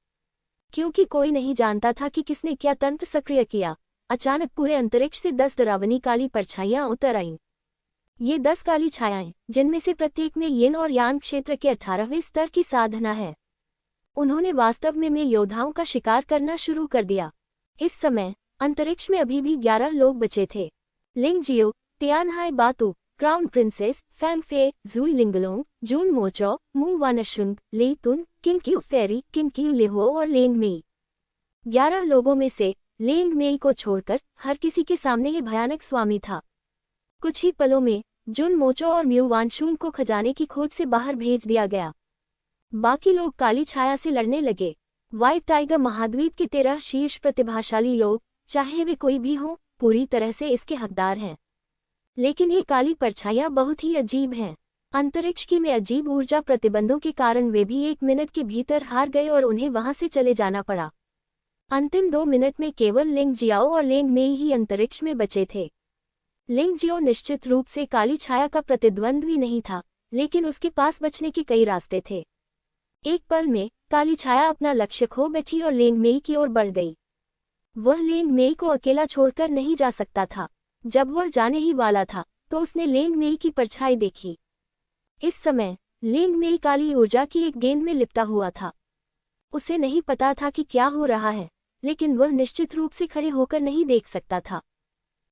क्योंकि कोई नहीं जानता था कि किसने क्या तंत्र सक्रिय किया। अचानक पूरे अंतरिक्ष से 10 डरावनी काली परछाइयां उतर आईं। ये 10 काली छायाएं, जिनमें से प्रत्येक में यिन और यांग क्षेत्र के 18वें स्तर की साधना है। उन्होंने वास्तव में योद्धाओं का शिकार करना शुरू कर दिया। इस समय अंतरिक्ष में अभी भी 11 लोग बचे थे। लिंग जियो, तियानहाई बातु, क्राउन प्रिंसेस, फैंग फे, जुई लिंगलोंग, जून मोचो, मू वानशुंग, लेई तुन, किंग क्यू फेरी, किंग क्यू लिहो और लेंग मेई। 11 लोगों में से लेंग मेई को छोड़कर हर किसी के सामने ये भयानक स्वामी था। कुछ ही पलों में जुन मोचो और म्यू वानशुंग को खजाने की खोज से बाहर भेज दिया गया। बाकी लोग काली छाया से लड़ने लगे। व्हाइट टाइगर महाद्वीप के 13 शीर्ष प्रतिभाशाली लोग, चाहे वे कोई भी हों, पूरी तरह से इसके हकदार हैं। लेकिन ये काली परछाइयां बहुत ही अजीब हैं। अंतरिक्ष की में अजीब ऊर्जा प्रतिबंधों के कारण वे भी 1 मिनट के भीतर हार गए और उन्हें वहां से चले जाना पड़ा। अंतिम 2 मिनट में केवल लिंग जियाओ और लेंग मेई ही अंतरिक्ष में बचे थे। लिंग जियो निश्चित रूप से काली छाया का प्रतिद्वंद्वी नहीं था, लेकिन उसके पास बचने के कई रास्ते थे। एक पल में काली छाया अपना लक्ष्य खो बैठी और लेंग मेई की ओर बढ़ गई। वह लेंग मेई को अकेला छोड़कर नहीं जा सकता था। जब वह जाने ही वाला था, तो उसने लेंग मेई की परछाई देखी। इस समय लेंग मेई काली ऊर्जा की एक गेंद में लिपटा हुआ था। उसे नहीं पता था कि क्या हो रहा है, लेकिन वह निश्चित रूप से खड़े होकर नहीं देख सकता था।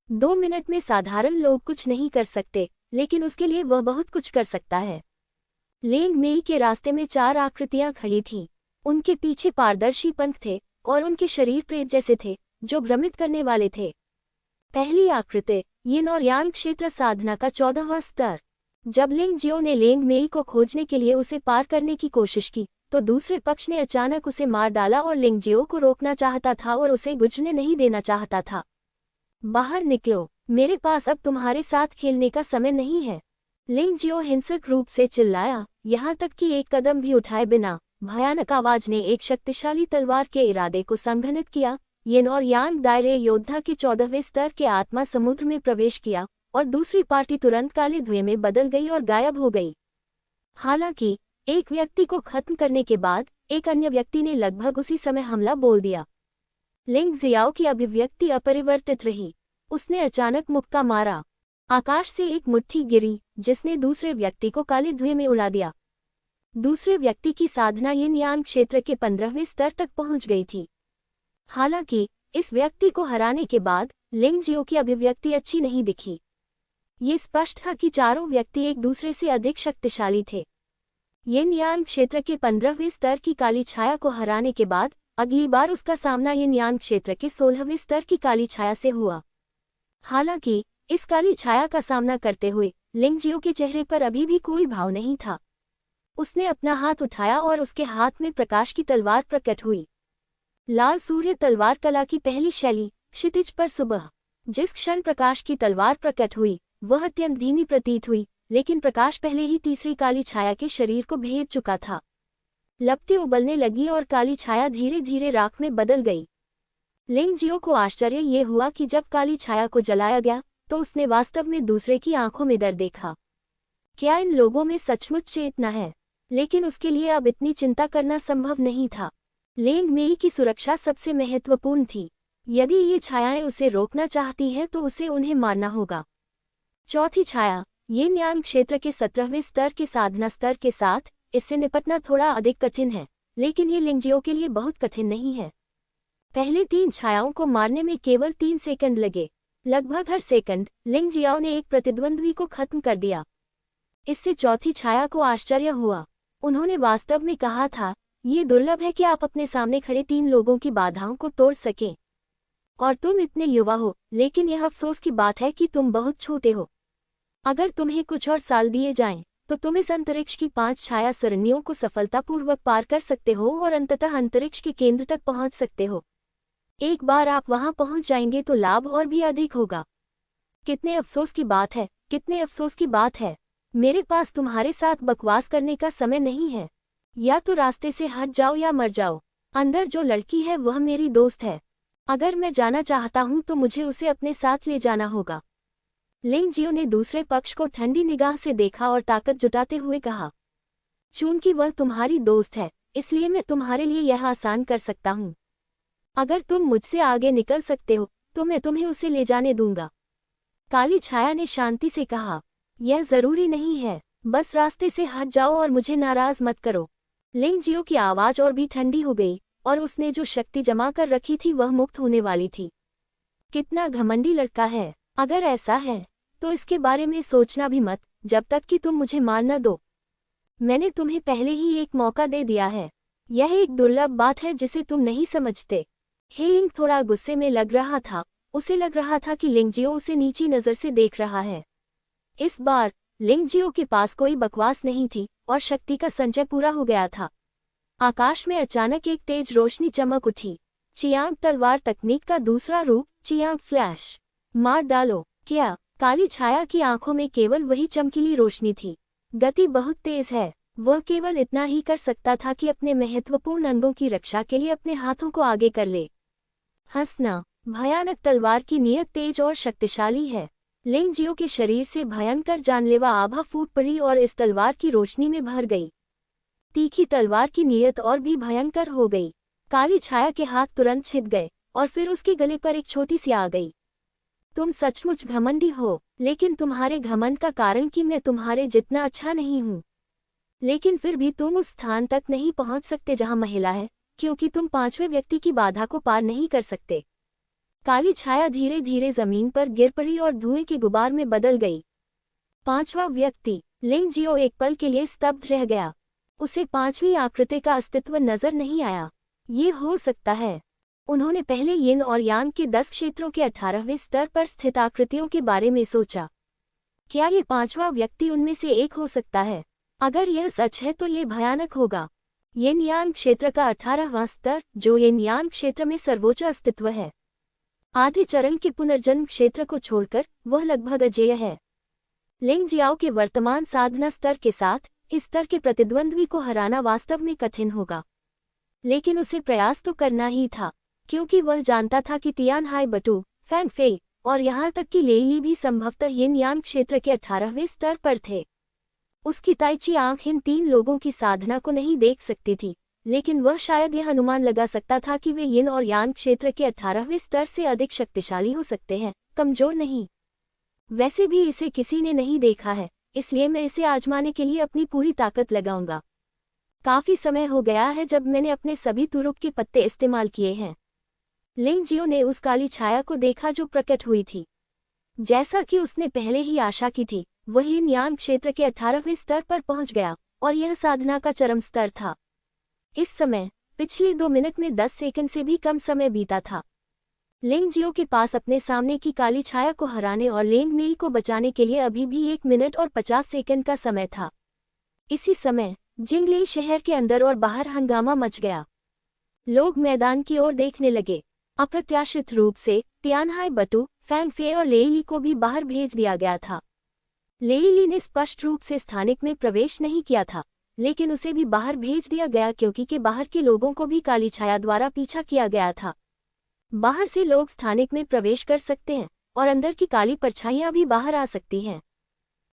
2 मिनट में साधारण लोग कुछ नहीं कर सकते, लेकिन उसके लिए वह बहुत कुछ कर सकता है। लेंग मेई के रास्ते में 4 आकृतियां खड़ी थीं। उनके पीछे पारदर्शी पंख थे और उनके शरीर प्रेत जैसे थे, जो भ्रमित करने वाले थे। पहली आकृति यिन और यांग क्षेत्र साधना का 14वां स्तर। जब लिंग जियो ने लेंग मेई को खोजने के लिए उसे पार करने की कोशिश की, तो दूसरे पक्ष ने अचानक उसे मार डाला और लिंग जियो को रोकना चाहता था और उसे गुजरने नहीं देना चाहता था। बाहर निकलो, मेरे पास अब तुम्हारे साथ खेलने का समय नहीं है। लिंग जियो हिंसक रूप से चिल्लाया, यहाँ तक कि एक कदम भी उठाए बिना भयानक आवाज ने एक शक्तिशाली तलवार के इरादे को संघनित किया। यिन और यांग दायरे योद्धा के 14वें स्तर के आत्मा समुद्र में प्रवेश किया और दूसरी पार्टी तुरंत काले धुएं में बदल गई और गायब हो गई। हालांकि एक व्यक्ति को खत्म करने के बाद एक अन्य व्यक्ति ने लगभग उसी समय हमला बोल दिया। लिंग जियाओ की अभिव्यक्ति अपरिवर्तित रही। उसने अचानक मुक्का मारा। आकाश से एक मुट्ठी गिरी, जिसने दूसरे व्यक्ति को काले धुएं में उड़ा दिया। दूसरे व्यक्ति की साधना यिन यांग क्षेत्र के 15वें स्तर तक पहुंच गई थी। हालांकि इस व्यक्ति को हराने के बाद लिंग जियो की अभिव्यक्ति अच्छी नहीं दिखी। ये स्पष्ट था कि चारों व्यक्ति एक दूसरे से अधिक शक्तिशाली थे। यिन यान क्षेत्र के 15वें स्तर की काली छाया को हराने के बाद अगली बार उसका सामना यिन यान क्षेत्र के 16वें स्तर की काली छाया से हुआ। हालांकि इस काली छाया का सामना करते हुए लिंग जियो के चेहरे पर अभी भी कोई भाव नहीं था। उसने अपना हाथ उठाया और उसके हाथ में प्रकाश की तलवार प्रकट हुई। लाल सूर्य तलवार कला की पहली शैली, क्षितिज पर सुबह। जिस क्षण प्रकाश की तलवार प्रकट हुई वह अत्यंत धीमी प्रतीत हुई, लेकिन प्रकाश पहले ही तीसरी काली छाया के शरीर को भेद चुका था। लपटें उबलने लगी और काली छाया धीरे धीरे राख में बदल गई। लिंग जियो को आश्चर्य ये हुआ कि जब काली छाया को जलाया गया तो उसने वास्तव में दूसरे की आंखों में डर देखा। क्या इन लोगों में सचमुच चेतना है? लेकिन उसके लिए अब इतनी चिंता करना संभव नहीं था। लेंग मेई की सुरक्षा सबसे महत्वपूर्ण थी। यदि ये छायाएं उसे रोकना चाहती हैं तो उसे उन्हें मारना होगा। चौथी छाया, यिन यान क्षेत्र के 17वें स्तर के साधना स्तर के साथ इससे निपटना थोड़ा अधिक कठिन है, लेकिन ये लिंग जियो के लिए बहुत कठिन नहीं है। पहले 3 छायाओं को मारने में केवल 3 सेकंड लगे। लगभग हर सेकंड लिंग जियाओ ने एक प्रतिद्वंद्वी को खत्म कर दिया। इससे चौथी छाया को आश्चर्य हुआ। उन्होंने वास्तव में कहा था, ये दुर्लभ है कि आप अपने सामने खड़े 3 लोगों की बाधाओं को तोड़ सकें। और तुम इतने युवा हो, लेकिन यह अफसोस की बात है कि तुम बहुत छोटे हो। अगर तुम्हें कुछ और साल दिए जाएं, तो तुम इस अंतरिक्ष की 5 छाया सरणियों को सफलतापूर्वक पार कर सकते हो और अंततः अंतरिक्ष के केंद्र तक पहुंच सकते हो। एक बार आप वहां पहुंच जाएंगे तो लाभ और भी अधिक होगा। कितने अफसोस की बात है, कितने अफसोस की बात है। मेरे पास तुम्हारे साथ बकवास करने का समय नहीं है। या तो रास्ते से हट जाओ या मर जाओ। अंदर जो लड़की है वह मेरी दोस्त है। अगर मैं जाना चाहता हूं तो मुझे उसे अपने साथ ले जाना होगा। लिंग जियो ने दूसरे पक्ष को ठंडी निगाह से देखा और ताकत जुटाते हुए कहा, चूंकि वह तुम्हारी दोस्त है, इसलिए मैं तुम्हारे लिए यह आसान कर सकता हूं। अगर तुम मुझसे आगे निकल सकते हो तो मैं तुम्हें उसे ले जाने दूंगा। काली छाया ने शांति से कहा, यह जरूरी नहीं है, बस रास्ते से हट जाओ और मुझे नाराज मत करो। लिंग जियो की आवाज और भी ठंडी हो गई और उसने जो शक्ति जमा कर रखी थी वह मुक्त होने वाली थी। कितना घमंडी लड़का है। अगर ऐसा है तो इसके बारे में सोचना भी मत जब तक कि तुम मुझे मार न दो। मैंने तुम्हें पहले ही एक मौका दे दिया है। यह एक दुर्लभ बात है जिसे तुम नहीं समझते। हेइंग थोड़ा गुस्से में लग रहा था। उसे लग रहा था कि लिंग जियो उसे नीची नज़र से देख रहा है। इस बार लिंग जियो के पास कोई बकवास नहीं थी और शक्ति का संचय पूरा हो गया था। आकाश में अचानक एक तेज रोशनी चमक उठी। चियांग तलवार तकनीक का दूसरा रूप, चियांग फ्लैश। मार डालो। क्या? काली छाया की आंखों में केवल वही चमकीली रोशनी थी। गति बहुत तेज है। वह केवल इतना ही कर सकता था कि अपने महत्वपूर्ण अंगों की रक्षा के लिए अपने हाथों को आगे कर ले। हंसना। भयानक तलवार की नीयत तेज और शक्तिशाली है। लिंग जियो के शरीर से भयंकर जानलेवा आभा फूट पड़ी और इस तलवार की रोशनी में भर गई। तीखी तलवार की नीयत और भी भयंकर हो गई। काली छाया के हाथ तुरंत छिद गए और फिर उसके गले पर एक छोटी सी आ गई। तुम सचमुच घमंडी हो, लेकिन तुम्हारे घमंड का कारण कि मैं तुम्हारे जितना अच्छा नहीं हूँ। लेकिन फिर भी तुम उस स्थान तक नहीं पहुँच सकते जहाँ महिला है, क्योंकि तुम 5वें व्यक्ति की बाधा को पार नहीं कर सकते। काली छाया धीरे धीरे जमीन पर गिर पड़ी और धुएं के गुबार में बदल गई। 5वां व्यक्ति। लिंग जियो एक पल के लिए स्तब्ध रह गया। उसे 5वीं आकृति का अस्तित्व नजर नहीं आया। ये हो सकता है। उन्होंने पहले यिन और यान के 10 क्षेत्रों के 18वें स्तर पर स्थित आकृतियों के बारे में सोचा। क्या ये 5वां व्यक्ति उनमें से एक हो सकता है? अगर यह सच है तो ये भयानक होगा। यिन यान क्षेत्र का 18वां स्तर, जो यिन यान क्षेत्र में सर्वोच्च अस्तित्व है। आधे चरण के पुनर्जन्म क्षेत्र को छोड़कर वह लगभग अजेय है। लिंग जियाओ के वर्तमान साधना स्तर के साथ इस स्तर के प्रतिद्वंद्वी को हराना वास्तव में कठिन होगा, लेकिन उसे प्रयास तो करना ही था, क्योंकि वह जानता था कि तियान हाई बटू, फैन फेई और यहाँ तक कि लेयी भी संभवतः यिन यान क्षेत्र के 18वें स्तर पर थे। उसकी ताइची आंख इन 3 लोगों की साधना को नहीं देख सकती थी, लेकिन वह शायद यह अनुमान लगा सकता था कि वे यिन और यान क्षेत्र के 18वें स्तर से अधिक शक्तिशाली हो सकते हैं, कमजोर नहीं। वैसे भी इसे किसी ने नहीं देखा है, इसलिए मैं इसे आजमाने के लिए अपनी पूरी ताकत लगाऊंगा। काफी समय हो गया है जब मैंने अपने सभी तुरुप के पत्ते इस्तेमाल किए हैं। लिंग जियो ने उस काली छाया को देखा जो प्रकट हुई थी। जैसा कि उसने पहले ही आशा की थी, वही ज्ञान क्षेत्र के 18वें स्तर पर पहुंच गया और यह साधना का चरम स्तर था। इस समय पिछले 2 मिनट में 10 सेकंड से भी कम समय बीता था। लिंग जियो के पास अपने सामने की काली छाया को हराने और लेंग मेई को बचाने के लिए अभी भी 1 मिनट और 50 सेकंड का समय था। इसी समय जिंगली शहर के अंदर और बाहर हंगामा मच गया। लोग मैदान की ओर देखने लगे। अप्रत्याशित रूप से तियानहाई बटू, फैंग फे और लेईली को भी बाहर भेज दिया गया था। लेईली ने स्पष्ट रूप से स्थानिक में प्रवेश नहीं किया था, लेकिन उसे भी बाहर भेज दिया गया क्योंकि के बाहर के लोगों को भी काली छाया द्वारा पीछा किया गया था। बाहर से लोग स्थानिक में प्रवेश कर सकते हैं और अंदर की काली परछाइयां भी बाहर आ सकती हैं।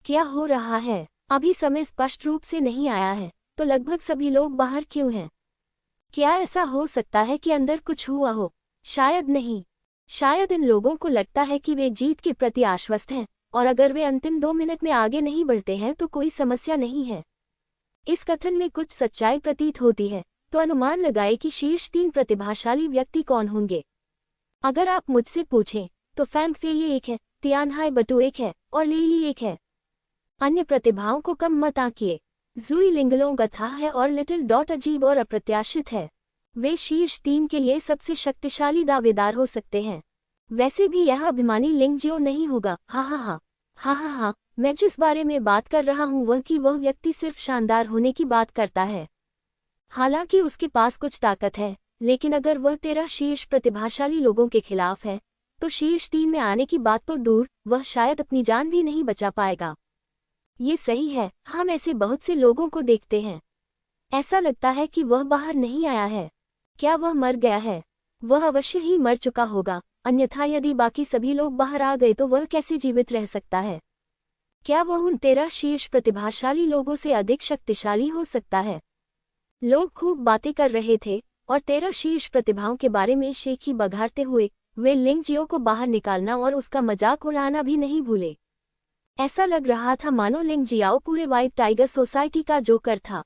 क्या हो रहा है? अभी समय स्पष्ट रूप से नहीं आया है, तो लगभग सभी लोग बाहर क्यों हैं? क्या ऐसा हो सकता है कि अंदर कुछ हुआ हो? शायद नहीं। शायद इन लोगों को लगता है कि वे जीत के प्रति आश्वस्त हैं और अगर वे अंतिम 2 मिनट में आगे नहीं बढ़ते हैं तो कोई समस्या नहीं है। इस कथन में कुछ सच्चाई प्रतीत होती है, तो अनुमान लगाए कि शीर्ष 3 प्रतिभाशाली व्यक्ति कौन होंगे। अगर आप मुझसे पूछें तो फैंग फे ये एक है, तियानहाई बटू एक है और लेईली एक है। अन्य प्रतिभाओं को कम मत आंकिए। जुई लिंगलोंग अथाह है और लिटिल डॉट अजीब और अप्रत्याशित है। वे शीर्ष 3 के लिए सबसे शक्तिशाली दावेदार हो सकते हैं। वैसे भी यह अभिमानी लिंग जियो नहीं होगा। हाँ, मैं जिस बारे में बात कर रहा हूँ वह व्यक्ति सिर्फ शानदार होने की बात करता है। हालांकि उसके पास कुछ ताकत है, लेकिन अगर वह 13 शीर्ष प्रतिभाशाली लोगों के खिलाफ है, तो शीर्ष 3 में आने की बात तो दूर, वह शायद अपनी जान भी नहीं बचा पाएगा। ये सही है, हम ऐसे बहुत से लोगों को देखते हैं। ऐसा लगता है कि वह बाहर नहीं आया है। क्या वह मर गया है? वह अवश्य ही मर चुका होगा, अन्यथा यदि बाकी सभी लोग बाहर आ गए तो वह कैसे जीवित रह सकता है? क्या वह उन 13 शीर्ष प्रतिभाशाली लोगों से अधिक शक्तिशाली हो सकता है? लोग खूब बातें कर रहे थे और 13 शीर्ष प्रतिभाओं के बारे में शेखी बघारते हुए वे लिंग जियो को बाहर निकालना और उसका मजाक उड़ाना भी नहीं भूले। ऐसा लग रहा था मानो लिंग जियाओ पूरे व्हाइट टाइगर सोसाइटी का जोकर था।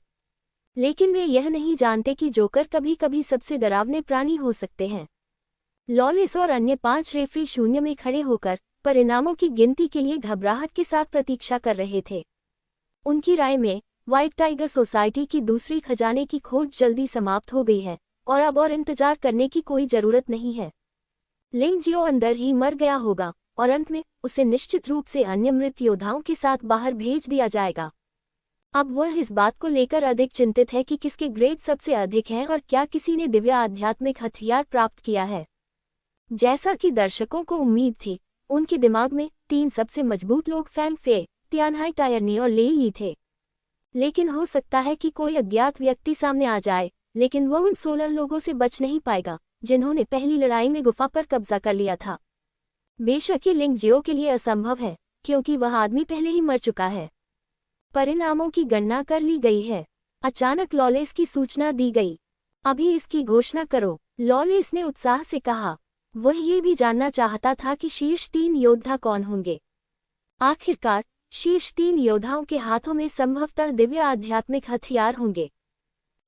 लेकिन वे यह नहीं जानते कि जोकर कभी कभी सबसे डरावने प्राणी हो सकते हैं। लॉलेस और अन्य 5 रेफरी शून्य में खड़े होकर परिणामों की गिनती के लिए घबराहट के साथ प्रतीक्षा कर रहे थे। उनकी राय में व्हाइट टाइगर सोसाइटी की दूसरी खजाने की खोज जल्दी समाप्त हो गई है और अब और इंतजार करने की कोई जरूरत नहीं है। लिंग जियो अंदर ही मर गया होगा और अंत में उसे निश्चित रूप से अन्य मृत योद्धाओं के साथ बाहर भेज दिया जाएगा। अब वह इस बात को लेकर अधिक चिंतित है कि किसके ग्रेड सबसे अधिक हैं और क्या किसी ने दिव्य आध्यात्मिक हथियार प्राप्त किया है। जैसा कि दर्शकों को उम्मीद थी, उनके दिमाग में 3 सबसे मजबूत लोग फैंग फे, तियानहाई टायरनी और लेईली थे। लेकिन हो सकता है कि कोई अज्ञात व्यक्ति सामने आ जाए, लेकिन वह उन 16 लोगों से बच नहीं पाएगा जिन्होंने पहली लड़ाई में गुफा पर कब्जा कर लिया था। बेशक ये लिंग जियो के लिए असंभव है, क्योंकि वह आदमी पहले ही मर चुका है। परिणामों की गणना कर ली गई है। अचानक लॉलेस की सूचना दी गई। अभी इसकी घोषणा करो, लॉलेस ने उत्साह से कहा। वह ये भी जानना चाहता था कि शीर्ष 3 योद्धा कौन होंगे। आखिरकार शीर्ष 3 योद्धाओं के हाथों में संभवतः दिव्य आध्यात्मिक हथियार होंगे।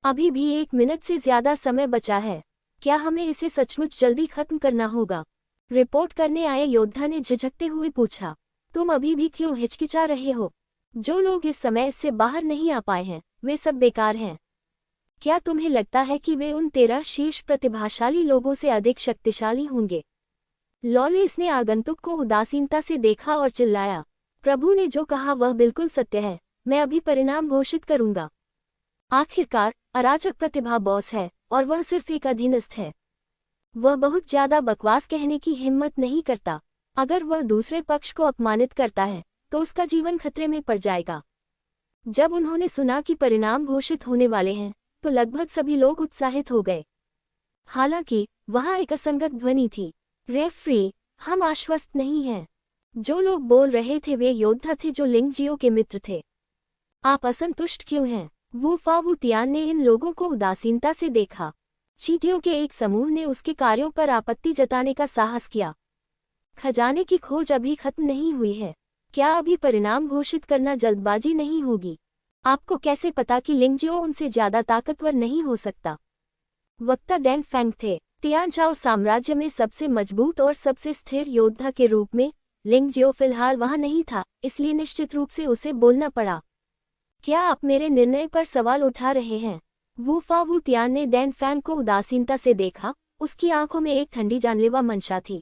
अभी भी 1 मिनट से ज्यादा समय बचा है। क्या हमें इसे सचमुच जल्दी खत्म करना होगा? रिपोर्ट करने आए योद्धा ने झिझकते हुए पूछा। तुम अभी भी क्यों हिचकिचा रहे हो? जो लोग इस समय इससे बाहर नहीं आ पाए हैं, वे सब बेकार हैं। क्या तुम्हें लगता है कि वे उन 13 शीर्ष प्रतिभाशाली लोगों से अधिक शक्तिशाली होंगे? लॉलेस ने आगंतुक को उदासीनता से देखा और चिल्लाया, प्रभु ने जो कहा वह बिल्कुल सत्य है। मैं अभी परिणाम घोषित करूंगा। आखिरकार अराजक प्रतिभा बॉस है और वह सिर्फ एक अधीनस्थ है। वह बहुत ज्यादा बकवास कहने की हिम्मत नहीं करता। अगर वह दूसरे पक्ष को अपमानित करता है तो उसका जीवन खतरे में पड़ जाएगा। जब उन्होंने सुना कि परिणाम घोषित होने वाले हैं तो लगभग सभी लोग उत्साहित हो गए। हालांकि वहां एक असंगत ध्वनि थी, रेफरी, हम आश्वस्त नहीं हैं। जो लोग बोल रहे थे वे योद्धा थे जो लिंग जियो के मित्र थे। आप असंतुष्ट क्यों हैं? वू फावू तियान ने इन लोगों को उदासीनता से देखा। चींटियों के एक समूह ने उसके कार्यों पर आपत्ति जताने का साहस किया। खजाने की खोज अभी खत्म नहीं हुई है। क्या अभी परिणाम घोषित करना जल्दबाजी नहीं होगी? आपको कैसे पता कि लिंग जियो उनसे ज्यादा ताकतवर नहीं हो सकता? वक्ता डैन फैंग थे। तियानचाओ साम्राज्य में सबसे मजबूत और सबसे स्थिर योद्धा के रूप में लिंग जियो फिलहाल वहां नहीं था, इसलिए निश्चित रूप से उसे बोलना पड़ा। क्या आप मेरे निर्णय पर सवाल उठा रहे हैं? वू फावू तियान ने डैन फैंग को उदासीनता से देखा, उसकी आंखों में एक ठंडी जानलेवा मंशा थी।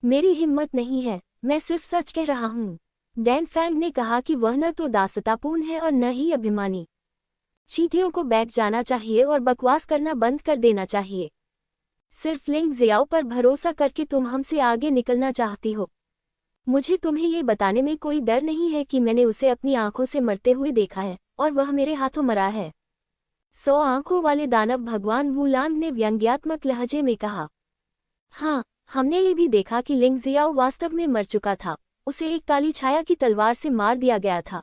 मेरी हिम्मत नहीं है, मैं सिर्फ सच कह रहा हूँ। डैन फैंग ने कहा कि वह न तो दासतापूर्ण है और न ही अभिमानी। चींटियों को बैठ जाना चाहिए और बकवास करना बंद कर देना चाहिए। सिर्फ लिंग जियाओ पर भरोसा करके तुम हमसे आगे निकलना चाहती हो। मुझे तुम्हें ये बताने में कोई डर नहीं है कि मैंने उसे अपनी आंखों से मरते हुए देखा है और वह मेरे हाथों मरा है। 100 आंखों वाले दानव भगवान वुलांग ने व्यंग्यात्मक लहजे में कहा। हाँ, हमने ये भी देखा कि लिंग जियाओ वास्तव में मर चुका था। उसे एक काली छाया की तलवार से मार दिया गया था।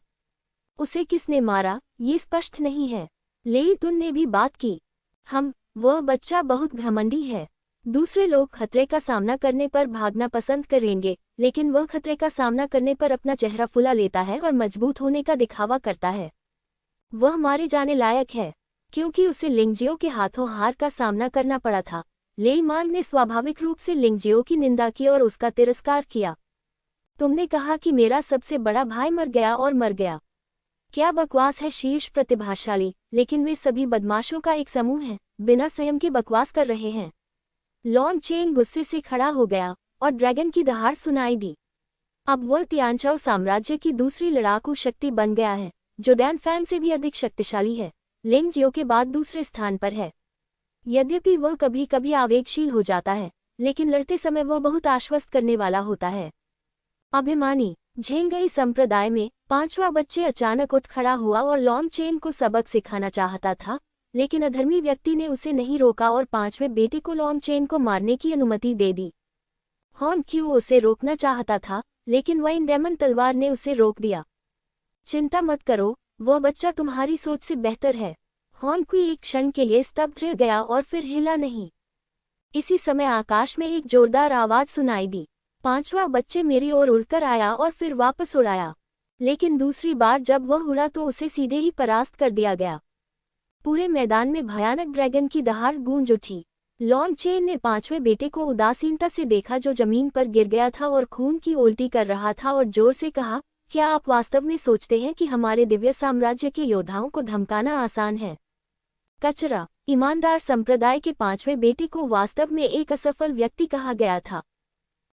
उसे किसने मारा, ये स्पष्ट नहीं है। लेई तुन ने भी बात की। वह बच्चा बहुत घमंडी है। दूसरे लोग खतरे का सामना करने पर भागना पसंद करेंगे, लेकिन वह खतरे का सामना करने पर अपना चेहरा फुला लेता है और मजबूत होने का दिखावा करता है। वह मारे जाने लायक है, क्योंकि उसे लिंगजियो के हाथों हार का सामना करना पड़ा था। लेई मांग ने स्वाभाविक रूप से लिंगजियो की निंदा की और उसका तिरस्कार किया। तुमने कहा कि मेरा सबसे बड़ा भाई मर गया और मर गया। क्या बकवास है शीर्ष प्रतिभाशाली, लेकिन वे सभी बदमाशों का एक समूह है, बिना संयम के बकवास कर रहे हैं। लॉन्ग चेन गुस्से से खड़ा हो गया और ड्रैगन की दहाड़ सुनाई दी। अब वह तियानचाओ साम्राज्य की दूसरी लड़ाकू शक्ति बन गया है, जो डैन फैंग से भी अधिक शक्तिशाली है। लिंग जियो के बाद दूसरे स्थान पर है। यद्यपि वह कभी कभी आवेगशील हो जाता है, लेकिन लड़ते समय वह बहुत आश्वस्त करने वाला होता है। अभिमानी झेंगई संप्रदाय में 5वां बच्चे अचानक उठ खड़ा हुआ और लॉन्ग चेन को सबक सिखाना चाहता था, लेकिन अधर्मी व्यक्ति ने उसे नहीं रोका और 5वें बेटे को लॉन्ग चेन को मारने की अनुमति दे दी। हॉन क्यू उसे रोकना चाहता था, लेकिन वाइन डेमन तलवार ने उसे रोक दिया। चिंता मत करो, वह बच्चा तुम्हारी सोच से बेहतर है। हॉन क्यू एक क्षण के लिए स्तब्ध रह गया और फिर हिला नहीं। इसी समय आकाश में एक जोरदार आवाज सुनाई दी। 5वां बच्चे मेरी ओर उड़कर आया और फिर वापस उड़ाया, लेकिन दूसरी बार जब वह उड़ा तो उसे सीधे ही परास्त कर दिया गया। पूरे मैदान में भयानक ड्रैगन की दहाड़ गूंज उठी। लॉन्ग चेन ने 5वें बेटे को उदासीनता से देखा जो जमीन पर गिर गया था और खून की उल्टी कर रहा था, और जोर से कहा, क्या आप वास्तव में सोचते हैं कि हमारे दिव्य साम्राज्य के योद्धाओं को धमकाना आसान है? कचरा। ईमानदार संप्रदाय के 5वें बेटे को वास्तव में एक असफल व्यक्ति कहा गया था।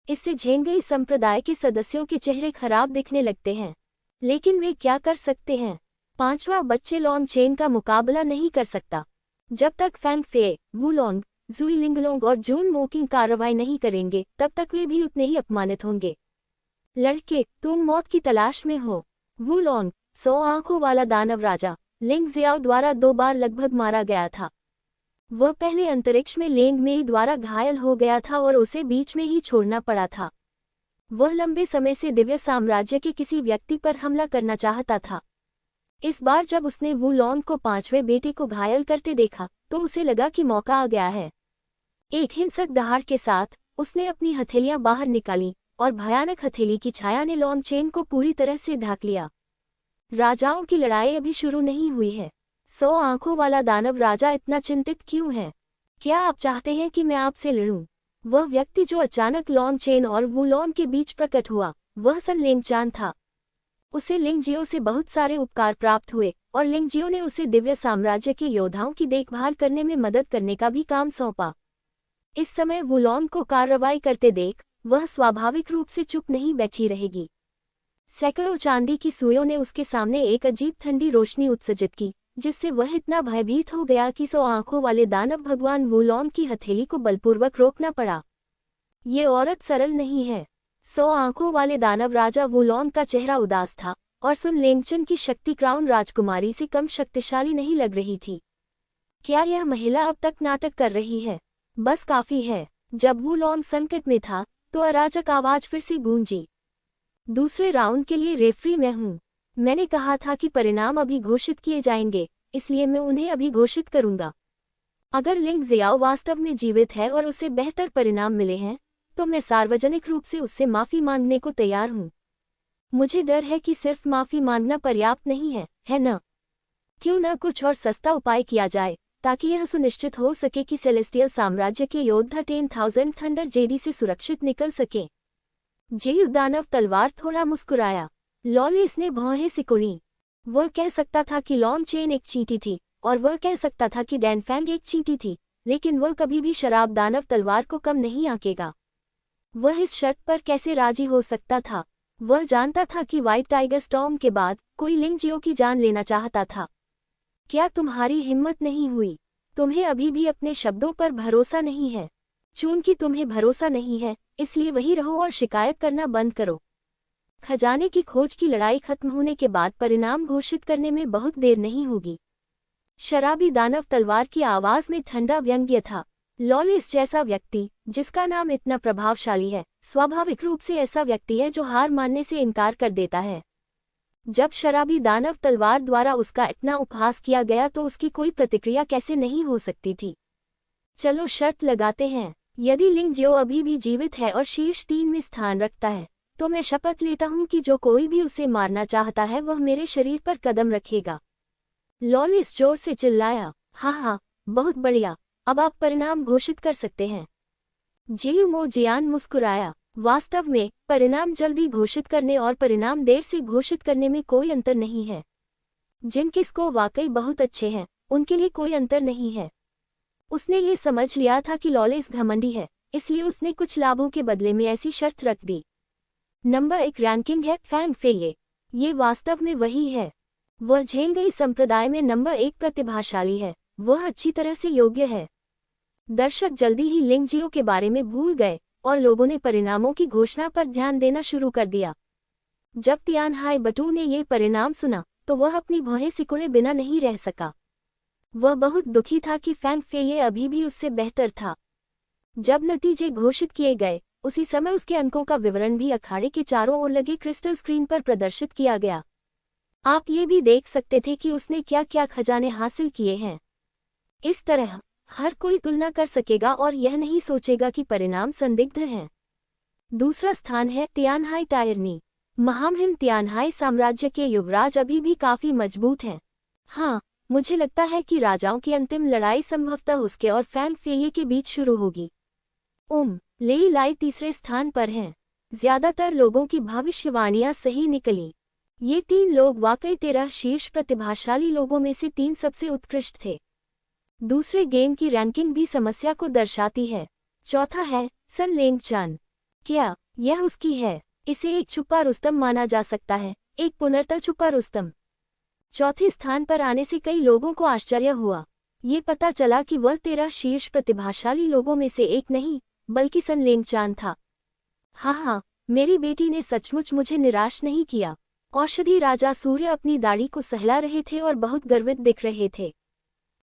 इससे झेंगई संप्रदाय के सदस्यों के चेहरे खराब दिखने लगते हैं, लेकिन वे क्या कर सकते हैं? 5वां बच्चे लॉन्ग चेन का मुकाबला नहीं कर सकता। जब तक फैंग फे, वुलोंग, जुई लिंगलोंग और जून मोकिंग कार्रवाई नहीं करेंगे, तब तक वे भी उतने ही अपमानित होंगे। लड़के, तुम मौत की तलाश में हो। वुलोंग, 100 आंखों वाला दानव राजा, लिंग जियाओ द्वारा 2 बार लगभग मारा गया था। वह पहले अंतरिक्ष में लेंग मेई द्वारा घायल हो गया था और उसे बीच में ही छोड़ना पड़ा था। वह लंबे समय से दिव्य साम्राज्य के किसी व्यक्ति पर हमला करना चाहता था। इस बार जब उसने वुलोंग को 5वें बेटे को घायल करते देखा, तो उसे लगा कि मौका आ गया है। एक हिंसक दहाड़ के साथ उसने अपनी हथेलियां बाहर निकाली और भयानक हथेली की छाया ने लॉन्ग चेन को पूरी तरह से ढक लिया। राजाओं की लड़ाई अभी शुरू नहीं हुई है। 100 आंखों वाला दानव राजा इतना चिंतित क्यों है? क्या आप चाहते हैं कि मैं आपसे लड़ूं? वह व्यक्ति जो अचानक लॉन्ग चेन और वुलोंग के बीच प्रकट हुआ, वह सन लेंगचान था। उसे लिंगजियो से बहुत सारे उपकार प्राप्त हुए और लिंगजियो ने उसे दिव्य साम्राज्य के योद्धाओं की देखभाल करने में मदद करने का भी काम सौंपा। इस समय वुलोंग को कार्रवाई करते देख वह स्वाभाविक रूप से चुप नहीं बैठी रहेगी। सैकड़ों चांदी की सुइयों ने उसके सामने एक अजीब ठंडी रोशनी उत्सर्जित की, जिससे वह इतना भयभीत हो गया कि 100 आंखों वाले दानव भगवान वुलोंग की हथेली को बलपूर्वक रोकना पड़ा। ये औरत सरल नहीं है। 100 आंखों वाले दानव राजा वुलोंग का चेहरा उदास था और सुन लेंगचन की शक्ति क्राउन राजकुमारी से कम शक्तिशाली नहीं लग रही थी। क्या यह महिला अब तक नाटक कर रही है? बस काफी है। जब वुलोंग संकट में था तो अराजक आवाज फिर से गूंजी। दूसरे राउंड के लिए रेफरी मैं हूँ। मैंने कहा था कि परिणाम अभी घोषित किए जाएंगे, इसलिए मैं उन्हें अभी घोषित करूंगा। अगर लिंग जियाओ वास्तव में जीवित है और उसे बेहतर परिणाम मिले हैं, तो मैं सार्वजनिक रूप से उससे माफी मांगने को तैयार हूँ। मुझे डर है कि सिर्फ माफी मांगना पर्याप्त नहीं है, है न? क्यों न कुछ और सस्ता उपाय किया जाए, ताकि यह सुनिश्चित हो सके कि सेलेस्टियल साम्राज्य के योद्धा 10,000 थंडर जेडी से सुरक्षित निकल सके। जेयू दानव तलवार थोड़ा मुस्कुराया। लॉलेस ने भौहें सिकुड़ी। वह कह सकता था कि लॉन्ग चेन एक चींटी थी, और वह कह सकता था कि डैनफैंग एक चींटी थी, लेकिन वह कभी भी शराब दानव तलवार को कम नहीं आंकेगा। वह इस शर्त पर कैसे राजी हो सकता था? वह जानता था कि व्हाइट टाइगर स्टॉर्म के बाद कोई लिंगजियो की जान लेना चाहता था। क्या तुम्हारी हिम्मत नहीं हुई? तुम्हें अभी भी अपने शब्दों पर भरोसा नहीं है। चूंकि तुम्हें भरोसा नहीं है, इसलिए वहीं रहो और शिकायत करना बंद करो। खजाने की खोज की लड़ाई खत्म होने के बाद परिणाम घोषित करने में बहुत देर नहीं होगी। शराबी दानव तलवार की आवाज में ठंडा व्यंग्य था। लॉलेस जैसा व्यक्ति, जिसका नाम इतना प्रभावशाली है, स्वाभाविक रूप से ऐसा व्यक्ति है जो हार मानने से इनकार कर देता है। जब शराबी दानव तलवार द्वारा उसका इतना उपहास किया गया तो उसकी कोई प्रतिक्रिया कैसे नहीं हो सकती थी। चलो शर्त लगाते हैं। यदि लिंगजियो अभी भी जीवित है और शीर्ष 3 में स्थान रखता है, तो मैं शपथ लेता हूं कि जो कोई भी उसे मारना चाहता है वह मेरे शरीर पर कदम रखेगा। लॉलेस जोर से चिल्लाया। हाँ, बहुत बढ़िया, अब आप परिणाम घोषित कर सकते हैं। जेयू मोजियान मुस्कुराया। वास्तव में परिणाम जल्दी घोषित करने और परिणाम देर से घोषित करने में कोई अंतर नहीं है। जिनके स्कोर वाकई बहुत अच्छे हैं, उनके लिए कोई अंतर नहीं है। उसने ये समझ लिया था कि लॉलेस घमंडी है, इसलिए उसने कुछ लाभों के बदले में ऐसी शर्त रख दी। नंबर 1 रैंकिंग है फैंग फेये। ये वास्तव में वही है। वह झेल गई संप्रदाय में नंबर 1 प्रतिभाशाली है। वह अच्छी तरह से योग्य है। दर्शक जल्दी ही लिंगजियो के बारे में भूल गए और लोगों ने परिणामों की घोषणा पर ध्यान देना शुरू कर दिया। जब तियानहाई बटू ने ये परिणाम सुना तो वह अपनी भौहें सिकुड़े बिना नहीं रह सका। वह बहुत दुखी था कि फैंग फेये अभी भी उससे बेहतर था। जब नतीजे घोषित किए गए, उसी समय उसके अंकों का विवरण भी अखाड़े के चारों ओर लगे क्रिस्टल स्क्रीन पर प्रदर्शित किया गया। आप ये भी देख सकते थे कि उसने क्या क्या खजाने हासिल किए हैं। इस तरह हर कोई तुलना कर सकेगा और यह नहीं सोचेगा कि परिणाम संदिग्ध हैं। दूसरा स्थान है तियानहाई टायरनी। महामहिम तियानहाई साम्राज्य के युवराज अभी भी काफी मजबूत हैं। हाँ, मुझे लगता है कि राजाओं की अंतिम लड़ाई संभवतः उसके और फैंग फेये के बीच शुरू होगी। लेई लाई तीसरे स्थान पर हैं। ज्यादातर लोगों की भविष्यवाणियां सही निकली। ये 3 लोग वाकई 13 शीर्ष प्रतिभाशाली लोगों में से 3 सबसे उत्कृष्ट थे। दूसरे गेम की रैंकिंग भी समस्या को दर्शाती है। चौथा है सन लेंगचान। क्या यह उसकी है? इसे एक छुपा रुस्तम माना जा सकता है, एक पुनर्तः छुपा रुस्तम। चौथे स्थान पर आने से कई लोगों को आश्चर्य हुआ। ये पता चला कि वह 13 शीर्ष प्रतिभाशाली लोगों में से एक नहीं, बल्कि सन लेंगचान था। हाँ, मेरी बेटी ने सचमुच मुझे निराश नहीं किया। औषधि राजा सूर्य अपनी दाढ़ी को सहला रहे थे और बहुत गर्वित दिख रहे थे।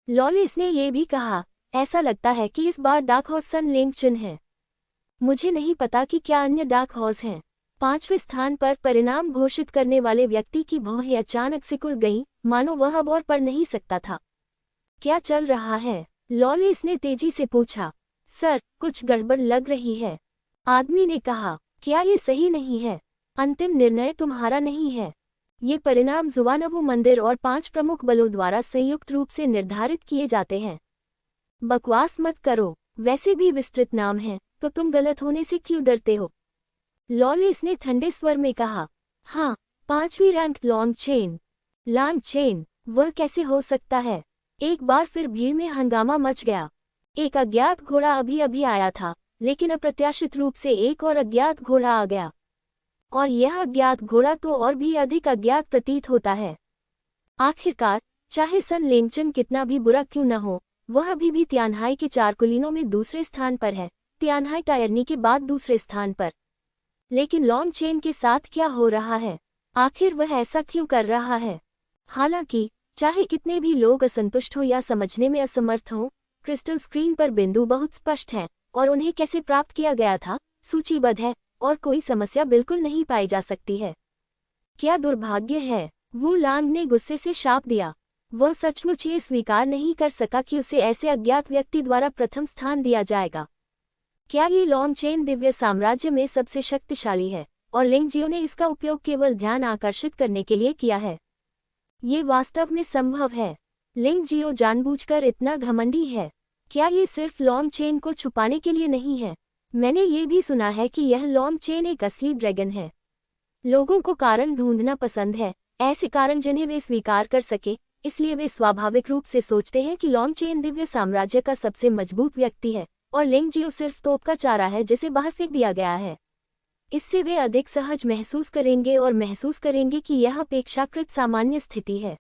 लॉलेस ने यह भी कहा, ऐसा लगता है कि इस बार डार्क हॉर्स सन लेंगचन है। मुझे नहीं पता कि क्या अन्य डार्क हॉर्स हैं। 5वें स्थान पर परिणाम घोषित करने वाले व्यक्ति की भौहें अचानक सिकुड़ गईं, मानो वह अब और पढ़ नहीं सकता था। क्या चल रहा है? लॉलेस ने तेजी से पूछा। सर, कुछ गड़बड़ लग रही है, आदमी ने कहा। क्या ये सही नहीं है? अंतिम निर्णय तुम्हारा नहीं है। ये परिणाम जुवानवु मंदिर और 5 प्रमुख बलों द्वारा संयुक्त रूप से निर्धारित किए जाते हैं। बकवास मत करो, वैसे भी विस्तृत नाम है, तो तुम गलत होने से क्यों डरते हो? लॉलेस ने ठंडे स्वर में कहा। हाँ, 5वीं रैंक लॉन्ग चेन। वह कैसे हो सकता है? एक बार फिर भीड़ में हंगामा मच गया। एक अज्ञात घोड़ा अभी अभी आया था, लेकिन अप्रत्याशित रूप से एक और अज्ञात घोड़ा आ गया। और यह अज्ञात घोड़ा तो और भी अधिक अज्ञात प्रतीत होता है। आखिरकार, चाहे सन लेंगचन कितना भी बुरा क्यों न हो, वह अभी भी तियानहाई के 4 कुलीनों में दूसरे स्थान पर है, तियानहाई टायरनी के बाद दूसरे स्थान पर। लेकिन लॉन्ग चेन के साथ क्या हो रहा है? आखिर वह ऐसा क्यों कर रहा है? हालांकि, चाहे कितने भी लोग असंतुष्ट हो या समझने में असमर्थ हों, क्रिस्टल स्क्रीन पर बिंदु बहुत स्पष्ट हैं, और उन्हें कैसे प्राप्त किया गया था, सूचीबद्ध है, और कोई समस्या बिल्कुल नहीं पाई जा सकती है। क्या दुर्भाग्य है, वू लांग ने गुस्से से शाप दिया। वह सचमुच ये स्वीकार नहीं कर सका कि उसे ऐसे अज्ञात व्यक्ति द्वारा प्रथम स्थान दिया जाएगा। क्या ये लॉन्ग चेन दिव्य साम्राज्य में सबसे शक्तिशाली है, और लिंगजियो ने इसका उपयोग केवल ध्यान आकर्षित करने के लिए किया है? ये वास्तव में संभव है। लिंग जियो जानबूझकर इतना घमंडी है। क्या ये सिर्फ लॉन्ग चेन को छुपाने के लिए नहीं है? मैंने ये भी सुना है कि यह लॉन्ग चेन एक असली ड्रैगन है। लोगों को कारण ढूंढना पसंद है, ऐसे कारण जिन्हें वे स्वीकार कर सके, इसलिए वे स्वाभाविक रूप से सोचते हैं कि लॉन्ग चेन दिव्य साम्राज्य का सबसे मजबूत व्यक्ति है और लिंग जियो सिर्फ तोप का चारा है जिसे बाहर फेंक दिया गया है। इससे वे अधिक सहज महसूस करेंगे और महसूस करेंगे कि यह अपेक्षाकृत सामान्य स्थिति है।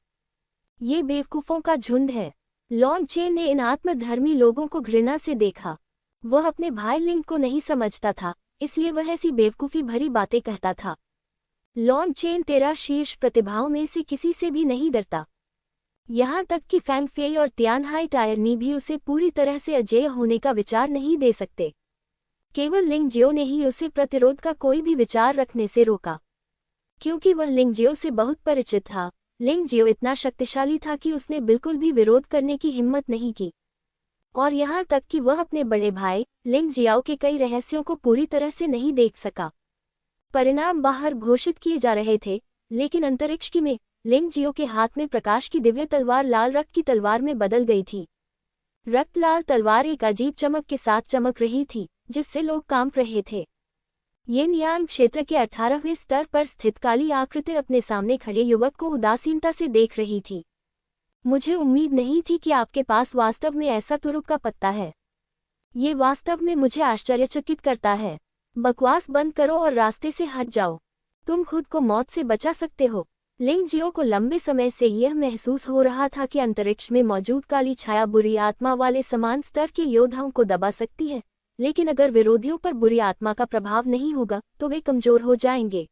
ये बेवकूफ़ों का झुंड है। लॉन्ग चेन ने इन आत्मधर्मी लोगों को घृणा से देखा। वह अपने भाई लिंग को नहीं समझता था, इसलिए वह ऐसी बेवकूफ़ी भरी बातें कहता था। लॉन्ग चेन तेरा शीर्ष प्रतिभाओं में से किसी से भी नहीं डरता। यहाँ तक कि फैंग फेई और तियानहाई टायरनी भी उसे पूरी तरह से अजेय होने का विचार नहीं दे सकते। केवल लिंग जियो ने ही उसे प्रतिरोध का कोई भी विचार रखने से रोका, क्योंकि वह लिंग जियो से बहुत परिचित था। लिंग जियो इतना शक्तिशाली था कि उसने बिल्कुल भी विरोध करने की हिम्मत नहीं की, और यहाँ तक कि वह अपने बड़े भाई लिंग जियाओ के कई रहस्यों को पूरी तरह से नहीं देख सका। परिणाम बाहर घोषित किए जा रहे थे, लेकिन अंतरिक्ष में लिंग जियो के हाथ में प्रकाश की दिव्य तलवार लाल रक्त की तलवार में बदल गई थी। रक्त लाल तलवार एक अजीब चमक के साथ चमक रही थी, जिससे लोग कांप रहे थे। यिन यांग क्षेत्र के 18वें स्तर पर स्थित काली आकृति अपने सामने खड़े युवक को उदासीनता से देख रही थी। मुझे उम्मीद नहीं थी कि आपके पास वास्तव में ऐसा तुरुप का पत्ता है। ये वास्तव में मुझे आश्चर्यचकित करता है। बकवास बंद करो और रास्ते से हट जाओ। तुम खुद को मौत से बचा सकते हो। लिंग जियो को लंबे समय से यह महसूस हो रहा था कि अंतरिक्ष में मौजूद काली छाया बुरी आत्मा वाले समान स्तर के योद्धाओं को दबा सकती है, लेकिन अगर विरोधियों पर बुरी आत्मा का प्रभाव नहीं होगा तो वे कमजोर हो जाएंगे।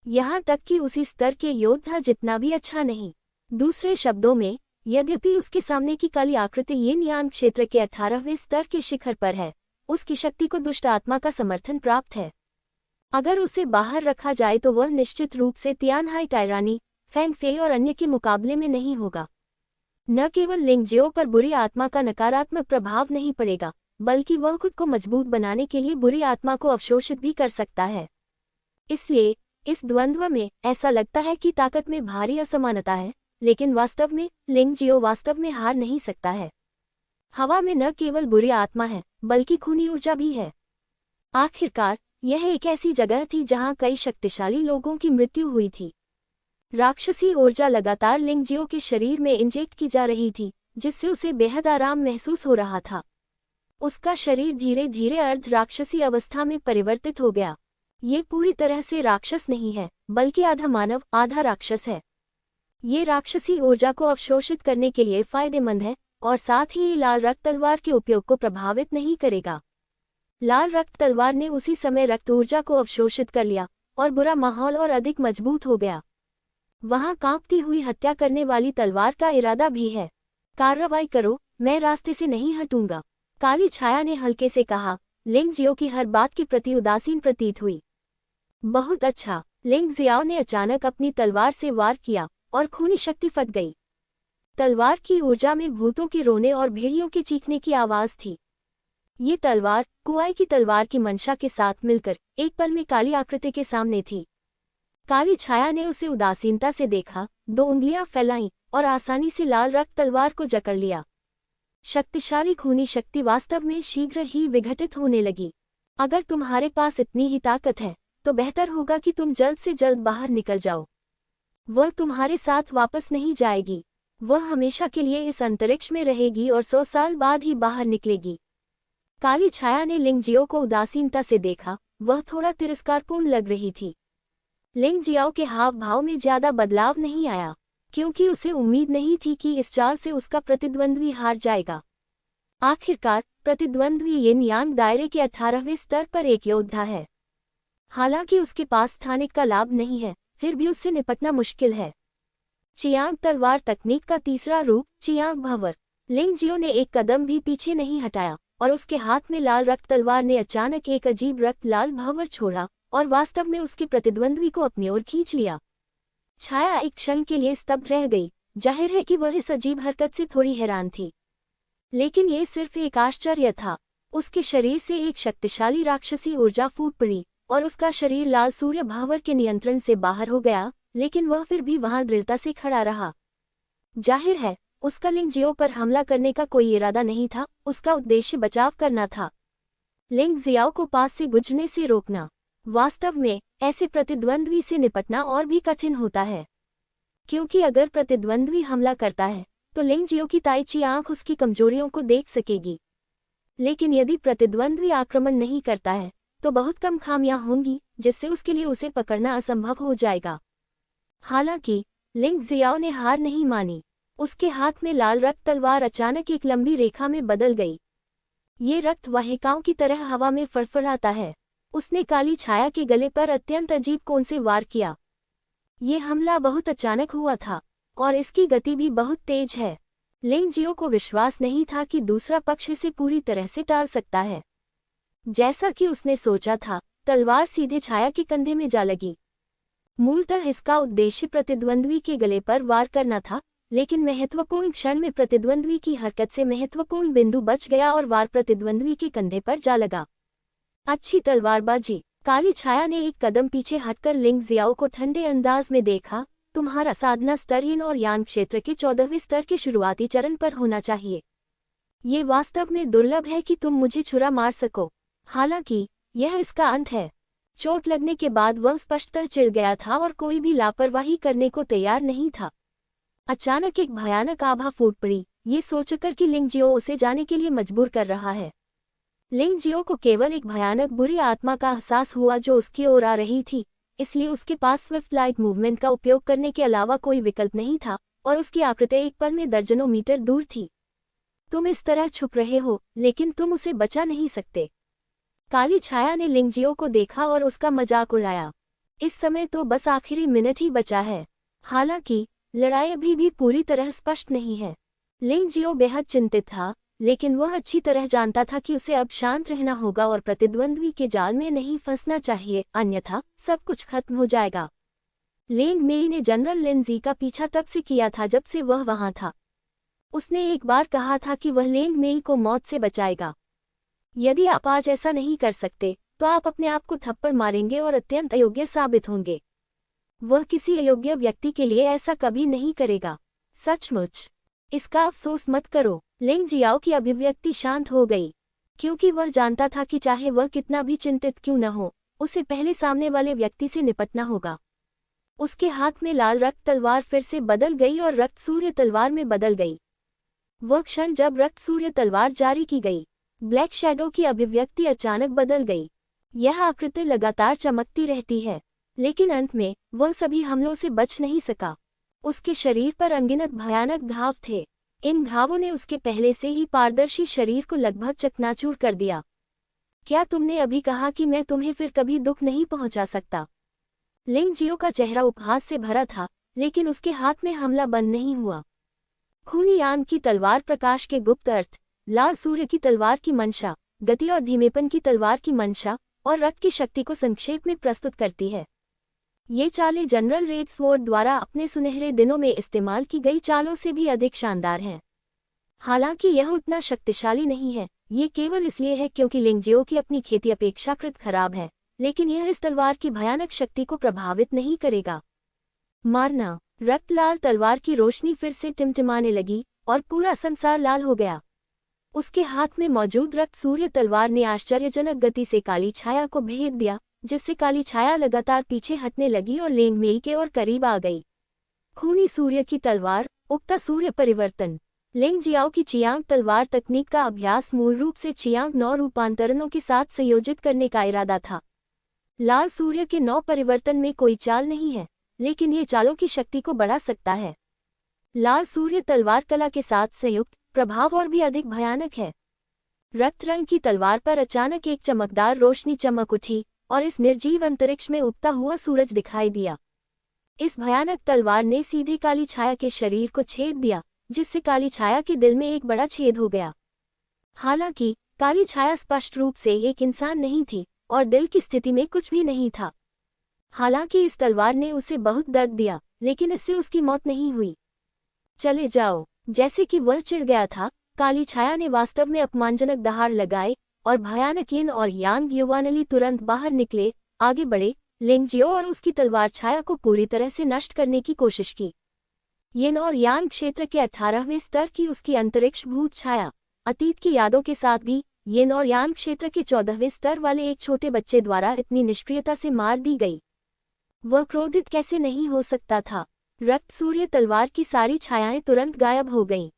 यहाँ तक कि उसी स्तर के योद्धा जितना भी अच्छा नहीं। दूसरे शब्दों में, यद्यपि उसके सामने की काली आकृति यिन यांग क्षेत्र के 18वें स्तर के शिखर पर है, उसकी शक्ति को दुष्ट आत्मा का समर्थन प्राप्त है। अगर उसे बाहर रखा जाए तो वह निश्चित रूप से तियानहाई टायरानी, फैंग फेई और अन्य के मुकाबले में नहीं होगा। न केवल लिंग जियो पर बुरी आत्मा का नकारात्मक प्रभाव नहीं पड़ेगा, बल्कि वह खुद को मजबूत बनाने के लिए बुरी आत्मा को अवशोषित भी कर सकता है। इसलिए इस द्वंद्व में ऐसा लगता है कि ताकत में भारी असमानता है, लेकिन वास्तव में लिंग जियो वास्तव में हार नहीं सकता है। हवा में न केवल बुरी आत्मा है, बल्कि खूनी ऊर्जा भी है। आखिरकार यह एक ऐसी जगह थी जहां कई शक्तिशाली लोगों की मृत्यु हुई थी। राक्षसी ऊर्जा लगातार लिंग जियो के शरीर में इंजेक्ट की जा रही थी, जिससे उसे बेहद आराम महसूस हो रहा था। उसका शरीर धीरे धीरे अर्ध राक्षसी अवस्था में परिवर्तित हो गया। ये पूरी तरह से राक्षस नहीं है, बल्कि आधा मानव आधा राक्षस है। ये राक्षसी ऊर्जा को अवशोषित करने के लिए फायदेमंद है, और साथ ही ये लाल रक्त तलवार के उपयोग को प्रभावित नहीं करेगा। लाल रक्त तलवार ने उसी समय रक्त ऊर्जा को अवशोषित कर लिया, और बुरा माहौल और अधिक मजबूत हो गया। वहां कांपती हुई हत्या करने वाली तलवार का इरादा भी है। कार्रवाई करो, मैं रास्ते से नहीं हटूंगा, काली छाया ने हल्के से कहा। लिंग जियो की हर बात के प्रति उदासीन प्रतीत हुई। बहुत अच्छा, लिंग जियाओ ने अचानक अपनी तलवार से वार किया, और खूनी शक्ति फट गई। तलवार की ऊर्जा में भूतों के रोने और भेड़ियों के चीखने की आवाज थी। ये तलवार कुआई की तलवार की मंशा के साथ मिलकर एक पल में काली आकृति के सामने थी। काली छाया ने उसे उदासीनता से देखा, 2 उंगलियां फैलाईं और आसानी से लाल रक्त तलवार को जकड़ लिया। शक्तिशाली खूनी शक्ति वास्तव में शीघ्र ही विघटित होने लगी। अगर तुम्हारे पास इतनी ही ताकत है, तो बेहतर होगा कि तुम जल्द से जल्द बाहर निकल जाओ। वह तुम्हारे साथ वापस नहीं जाएगी। वह हमेशा के लिए इस अंतरिक्ष में रहेगी और 100 साल बाद ही बाहर निकलेगी। काली छाया ने लिंग जियो को उदासीनता से देखा। वह थोड़ा तिरस्कारपूर्ण लग रही थी। लिंग जियाओ के हाव भाव में ज्यादा बदलाव नहीं आया, क्योंकि उसे उम्मीद नहीं थी कि इस चाल से उसका प्रतिद्वंद्वी हार जाएगा। आखिरकार प्रतिद्वंद्वी यिन यांग दायरे के 18वें स्तर पर एक योद्धा है। हालांकि उसके पास स्थानिक का लाभ नहीं है, फिर भी उससे निपटना मुश्किल है। चियांग तलवार तकनीक का तीसरा रूप, चियांग भंवर। लिंग जियो ने एक कदम भी पीछे नहीं हटाया, और उसके हाथ में लाल रक्त तलवार ने अचानक एक अजीब रक्त लाल भंवर छोड़ा, और वास्तव में उसके प्रतिद्वंद्वी को अपनी ओर खींच लिया। छाया एक क्षण के लिए स्तब्ध रह गई। जाहिर है कि वह इस अजीब हरकत से थोड़ी हैरान थी, लेकिन ये सिर्फ एक आश्चर्य था। उसके शरीर से एक शक्तिशाली राक्षसी ऊर्जा फूट पड़ी, और उसका शरीर लाल सूर्य भावर के नियंत्रण से बाहर हो गया, लेकिन वह फिर भी वहां दृढ़ता से खड़ा रहा। जाहिर है उसका लिंग जियो पर हमला करने का कोई इरादा नहीं था, उसका उद्देश्य बचाव करना था। लिंग जियाओ को पास से गुजरने से रोकना। वास्तव में ऐसे प्रतिद्वंद्वी से निपटना और भी कठिन होता है, क्योंकि अगर प्रतिद्वंद्वी हमला करता है तो लिंग जियो की ताइची आंख उसकी कमजोरियों को देख सकेगी। लेकिन यदि प्रतिद्वंद्वी आक्रमण नहीं करता है तो बहुत कम खामियां होंगी, जिससे उसके लिए उसे पकड़ना असंभव हो जाएगा। हालांकि लिंग जियाओ ने हार नहीं मानी। उसके हाथ में लाल रक्त तलवार अचानक एक लंबी रेखा में बदल गई। ये रक्त वाहिकाओं की तरह हवा में फड़फड़ाता है। उसने काली छाया के गले पर अत्यंत अजीब कोण से वार किया। ये हमला बहुत अचानक हुआ था और इसकी गति भी बहुत तेज है। लिंग जियो को विश्वास नहीं था कि दूसरा पक्ष इसे पूरी तरह से टाल सकता है। जैसा कि उसने सोचा था, तलवार सीधे छाया के कंधे में जा लगी। मूलतः इसका उद्देश्य प्रतिद्वंद्वी के गले पर वार करना था, लेकिन महत्वपूर्ण क्षण में प्रतिद्वंद्वी की हरकत से महत्वपूर्ण बिंदु बच गया और वार प्रतिद्वंद्वी के कंधे पर जा लगा। अच्छी तलवारबाजी। काली छाया ने एक कदम पीछे हटकर लिंग जियाओ को ठंडे अंदाज में देखा। तुम्हारा साधना स्तर yin और यान क्षेत्र के 14वें स्तर के शुरुआती चरण पर होना चाहिए। ये वास्तव में दुर्लभ है कि तुम मुझे छुरा मार सको। हालांकि यह इसका अंत है। चोट लगने के बाद वह स्पष्टतः चिढ़ गया था और कोई भी लापरवाही करने को तैयार नहीं था। अचानक एक भयानक आभा फूट पड़ी, ये सोचकर कि लिंग जियो उसे जाने के लिए मजबूर कर रहा है। लिंग जियो को केवल एक भयानक बुरी आत्मा का एहसास हुआ जो उसकी ओर आ रही थी, इसलिए उसके पास स्विफ्ट लाइट मूवमेंट का उपयोग करने के अलावा कोई विकल्प नहीं था और उसकी आकृति एक पल में दर्जनों मीटर दूर थी। तुम इस तरह छुप रहे हो, लेकिन तुम उसे बचा नहीं सकते। काली छाया ने लिंग जियो को देखा और उसका मजाक उड़ाया। इस समय तो बस आखिरी मिनट ही बचा है। हालांकि लड़ाई अभी भी पूरी तरह स्पष्ट नहीं है। लिंग जियो बेहद चिंतित था, लेकिन वह अच्छी तरह जानता था कि उसे अब शांत रहना होगा और प्रतिद्वंद्वी के जाल में नहीं फंसना चाहिए, अन्यथा सब कुछ खत्म हो जाएगा। लेंग मेई ने जनरल लिन जी का पीछा तब से किया था जब से वह वहां था। उसने एक बार कहा था कि वह लेंग मेई को मौत से बचाएगा। यदि आप आज ऐसा नहीं कर सकते तो आप अपने आप को थप्पड़ मारेंगे और अत्यंत अयोग्य साबित होंगे। वह किसी अयोग्य व्यक्ति के लिए ऐसा कभी नहीं करेगा। सचमुच इसका अफसोस मत करो। लिंग जियाओ की अभिव्यक्ति शांत हो गई, क्योंकि वह जानता था कि चाहे वह कितना भी चिंतित क्यों न हो, उसे पहले सामने वाले व्यक्ति से निपटना होगा। उसके हाथ में लाल रक्त तलवार फिर से बदल गई और रक्त सूर्य तलवार में बदल गई। वह क्षण जब रक्त सूर्य तलवार जारी की गई, ब्लैक शैडो की अभिव्यक्ति अचानक बदल गई। यह आकृति लगातार चमकती रहती है, लेकिन अंत में वह सभी हमलों से बच नहीं सका। उसके शरीर पर अनगिनत भयानक घाव थे। इन घावों ने उसके पहले से ही पारदर्शी शरीर को लगभग चकनाचूर कर दिया। क्या तुमने अभी कहा कि मैं तुम्हें फिर कभी दुख नहीं पहुंचा सकता? लिंग जियो का चेहरा उपहास से भरा था, लेकिन उसके हाथ में हमला बंद नहीं हुआ। खूनी यान की तलवार प्रकाश के गुप्त अर्थ, लाल सूर्य की तलवार की मंशा, गति और धीमेपन की तलवार की मंशा और रक्त की शक्ति को संक्षेप में प्रस्तुत करती है। ये चालें जनरल रेड स्वॉर्ड द्वारा अपने सुनहरे दिनों में इस्तेमाल की गई चालों से भी अधिक शानदार हैं। हालांकि यह उतना शक्तिशाली नहीं है, ये केवल इसलिए है क्योंकि लिंग जियो की अपनी खेती अपेक्षाकृत खराब है, लेकिन यह इस तलवार की भयानक शक्ति को प्रभावित नहीं करेगा। मारना। रक्त लाल तलवार की रोशनी फिर से टिमटिमाने लगी और पूरा संसार लाल हो गया। उसके हाथ में मौजूद रक्त सूर्य तलवार ने आश्चर्यजनक गति से काली छाया को भेद दिया, जिससे काली छाया लगातार पीछे हटने लगी और लेंग मेई के और करीब आ गई। खूनी सूर्य की तलवार, उगता सूर्य परिवर्तन। लिंग जियाओ की चियांग तलवार तकनीक का अभ्यास मूल रूप से चियांग 9 रूपांतरणों के साथ संयोजित करने का इरादा था। लाल सूर्य के 9 परिवर्तन में कोई चाल नहीं है, लेकिन ये चालों की शक्ति को बढ़ा सकता है। लाल सूर्य तलवार कला के साथ संयुक्त प्रभाव और भी अधिक भयानक है। रक्त रंग की तलवार पर अचानक एक चमकदार रोशनी चमक उठी और इस निर्जीव अंतरिक्ष में उगता हुआ सूरज दिखाई दिया। इस भयानक तलवार ने सीधे काली छाया के शरीर को छेद दिया, जिससे काली छाया के दिल में एक बड़ा छेद हो गया। हालांकि काली छाया स्पष्ट रूप से एक इंसान नहीं थी और दिल की स्थिति में कुछ भी नहीं था। हालांकि इस तलवार ने उसे बहुत दर्द दिया, लेकिन इससे उसकी मौत नहीं हुई। चले जाओ। जैसे कि वह चिढ़ गया था, काली छाया ने वास्तव में अपमानजनक दहाड़ लगाए और भयानक यिन और यांग युवानली तुरंत बाहर निकले, आगे बढ़े, लिंग जियो और उसकी तलवार छाया को पूरी तरह से नष्ट करने की कोशिश की। यिन और यांग क्षेत्र के 18वें स्तर की उसकी अंतरिक्ष भूत छाया अतीत की यादों के साथ भी यिन और यांग क्षेत्र के 14वें स्तर वाले एक छोटे बच्चे द्वारा इतनी निष्क्रियता से मार दी गई। वह क्रोधित कैसे नहीं हो सकता था। रक्त सूर्य तलवार की सारी छायाएं तुरंत गायब हो गईं।